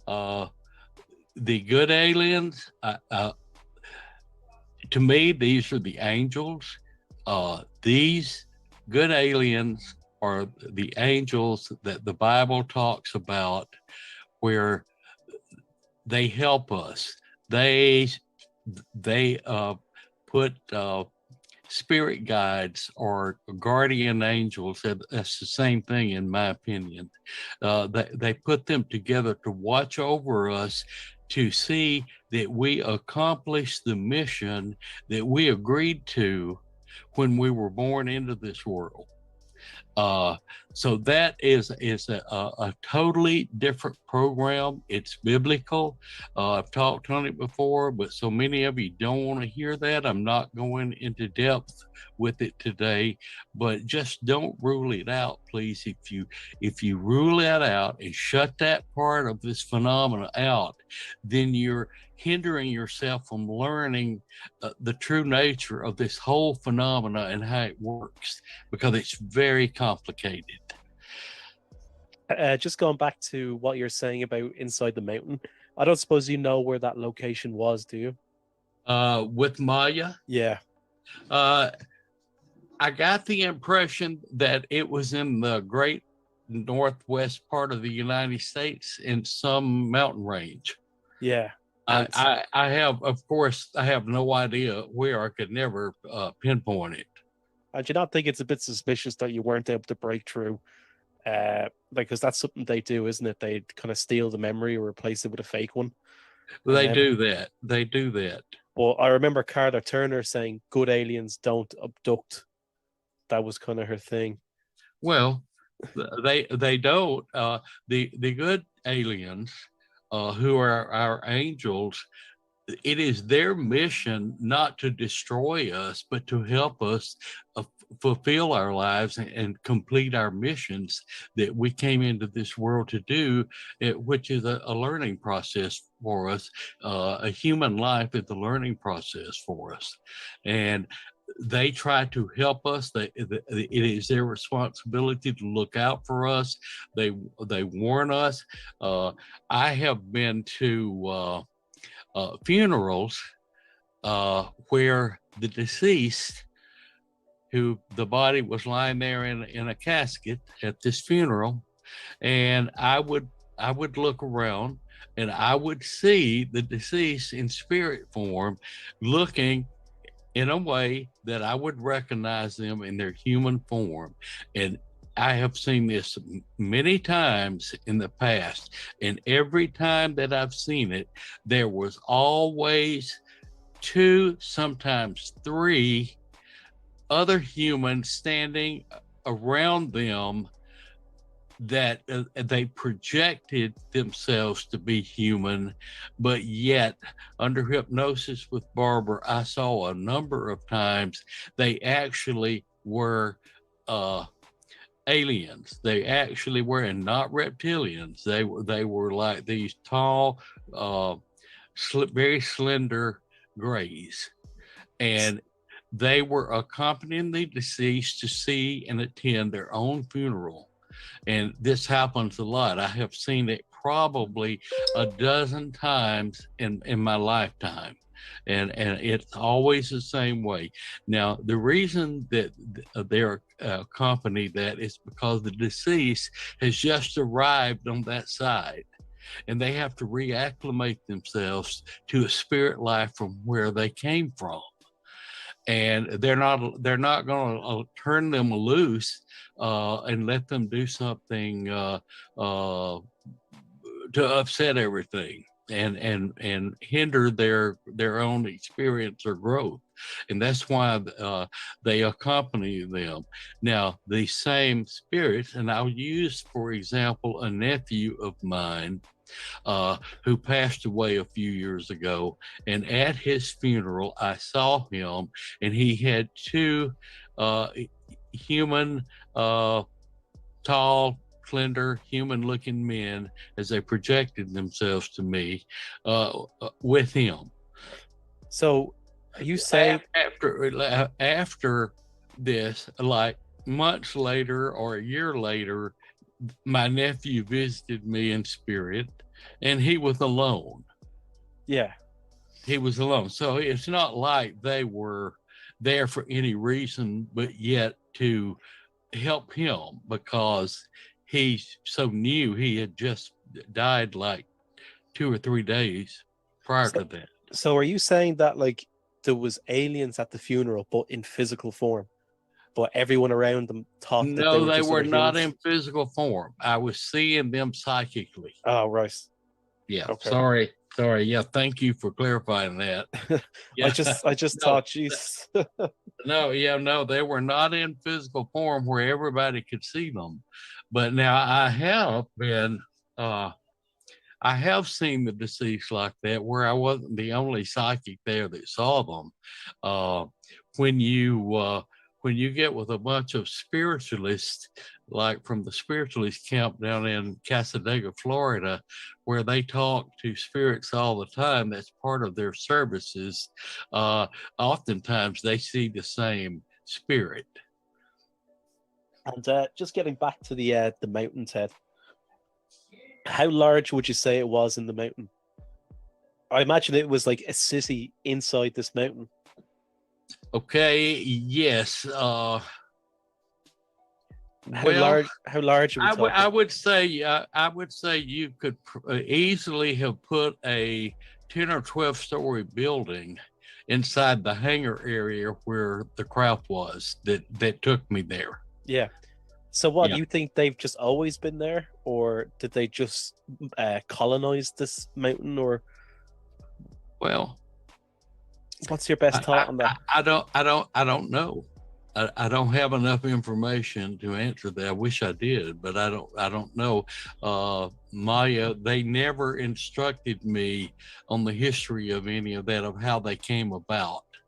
the good aliens, to me, these are the angels. These good aliens are the angels that the Bible talks about, where they help us. They put spirit guides or guardian angels. That's the same thing, in my opinion. They put them together to watch over us, to see that we accomplished the mission that we agreed to when we were born into this world. So that is a totally different program. It's biblical. I've talked on it before, but so many of you don't want to hear that. I'm not going into depth with it today, but just don't rule it out, please. If you rule that out and shut that part of this phenomena out, then you're hindering yourself from learning the true nature of this whole phenomena and how it works, because it's very complicated. Just going back to what you're saying about inside the mountain, I don't suppose you know where that location was, do you? With Maya, Yeah. I got the impression that it was in the great northwest part of the United States in some mountain range. Yeah. I have, of course, I have no idea where. I could never pinpoint it. I do not think it's a bit suspicious that you weren't able to break through, because that's something they do, isn't it? They kind of steal the memory or replace it with a fake one. They do that. They do that. Well, I remember Carter Turner saying, "Good aliens don't abduct." That was kind of her thing. Well, they don't. The good aliens, who are our angels, it is their mission not to destroy us, but to help us fulfill our lives and complete our missions that we came into this world to do, which is a learning process for us. A human life is a learning process for us. And they try to help us. It is their responsibility to look out for us. They warn us. I have been to funerals where the deceased, who the body was lying there in a casket at this funeral, and I would look around and I would see the deceased in spirit form looking in a way that I would recognize them in their human form. And I have seen this many times in the past, and every time that I've seen it, there was always 2, sometimes 3 other humans standing around them that they projected themselves to be human, but yet under hypnosis with Barbara, I saw a number of times they actually were aliens. They actually were, and not reptilians. They were like these tall, very slender grays, and they were accompanying the deceased to see and attend their own funeral. And this happens a lot. I have seen it probably a dozen times in my lifetime. And it's always the same way. Now, the reason that they're accompanied that is because the deceased has just arrived on that side, and they have to reacclimate themselves to a spirit life from where they came from. And they're not going to turn them loose and let them do something to upset everything and hinder their own experience or growth. And that's why they accompany them. Now, the same spirits, and I'll use, for example, a nephew of mine who passed away a few years ago. And at his funeral, I saw him, and he had 2 human, tall, slender, human-looking men as they projected themselves to me with him. So, are you saying after this, like months later or a year later, my nephew visited me in spirit, and he was alone. Yeah. He was alone. So it's not like they were there for any reason, but yet to help him, because he's so new. He had just died like 2 or 3 days prior to that. So are you saying that like there was aliens at the funeral, but in physical form? But everyone around them thought that No, they just were not humans? in physical form. I was seeing them psychically. Oh, right. Yeah. Okay. Sorry. Yeah. Thank you for clarifying that. Yeah. I just No, thought, geez. no, they were not in physical form where everybody could see them. But now I have seen the deceased like that where I wasn't the only psychic there that saw them. When you get with a bunch of spiritualists, like from the spiritualist camp down in Casadega, Florida, where they talk to spirits all the time, that's part of their services. Oftentimes they see the same spirit. And just getting back to the mountain, Ted. How large would you say it was in the mountain? I imagine it was like a city inside this mountain. Okay. Yes. How large are we talking? I would say you could easily have put a 10 or 12-story building inside the hangar area where the craft was that took me there. Yeah. So what, Yeah. you think they've just always been there, or did they just colonize this mountain, or Well, what's your best thought on that? I don't know. I don't have enough information to answer that. I wish I did, but I don't know. Maya, they never instructed me on the history of any of that, of how they came about.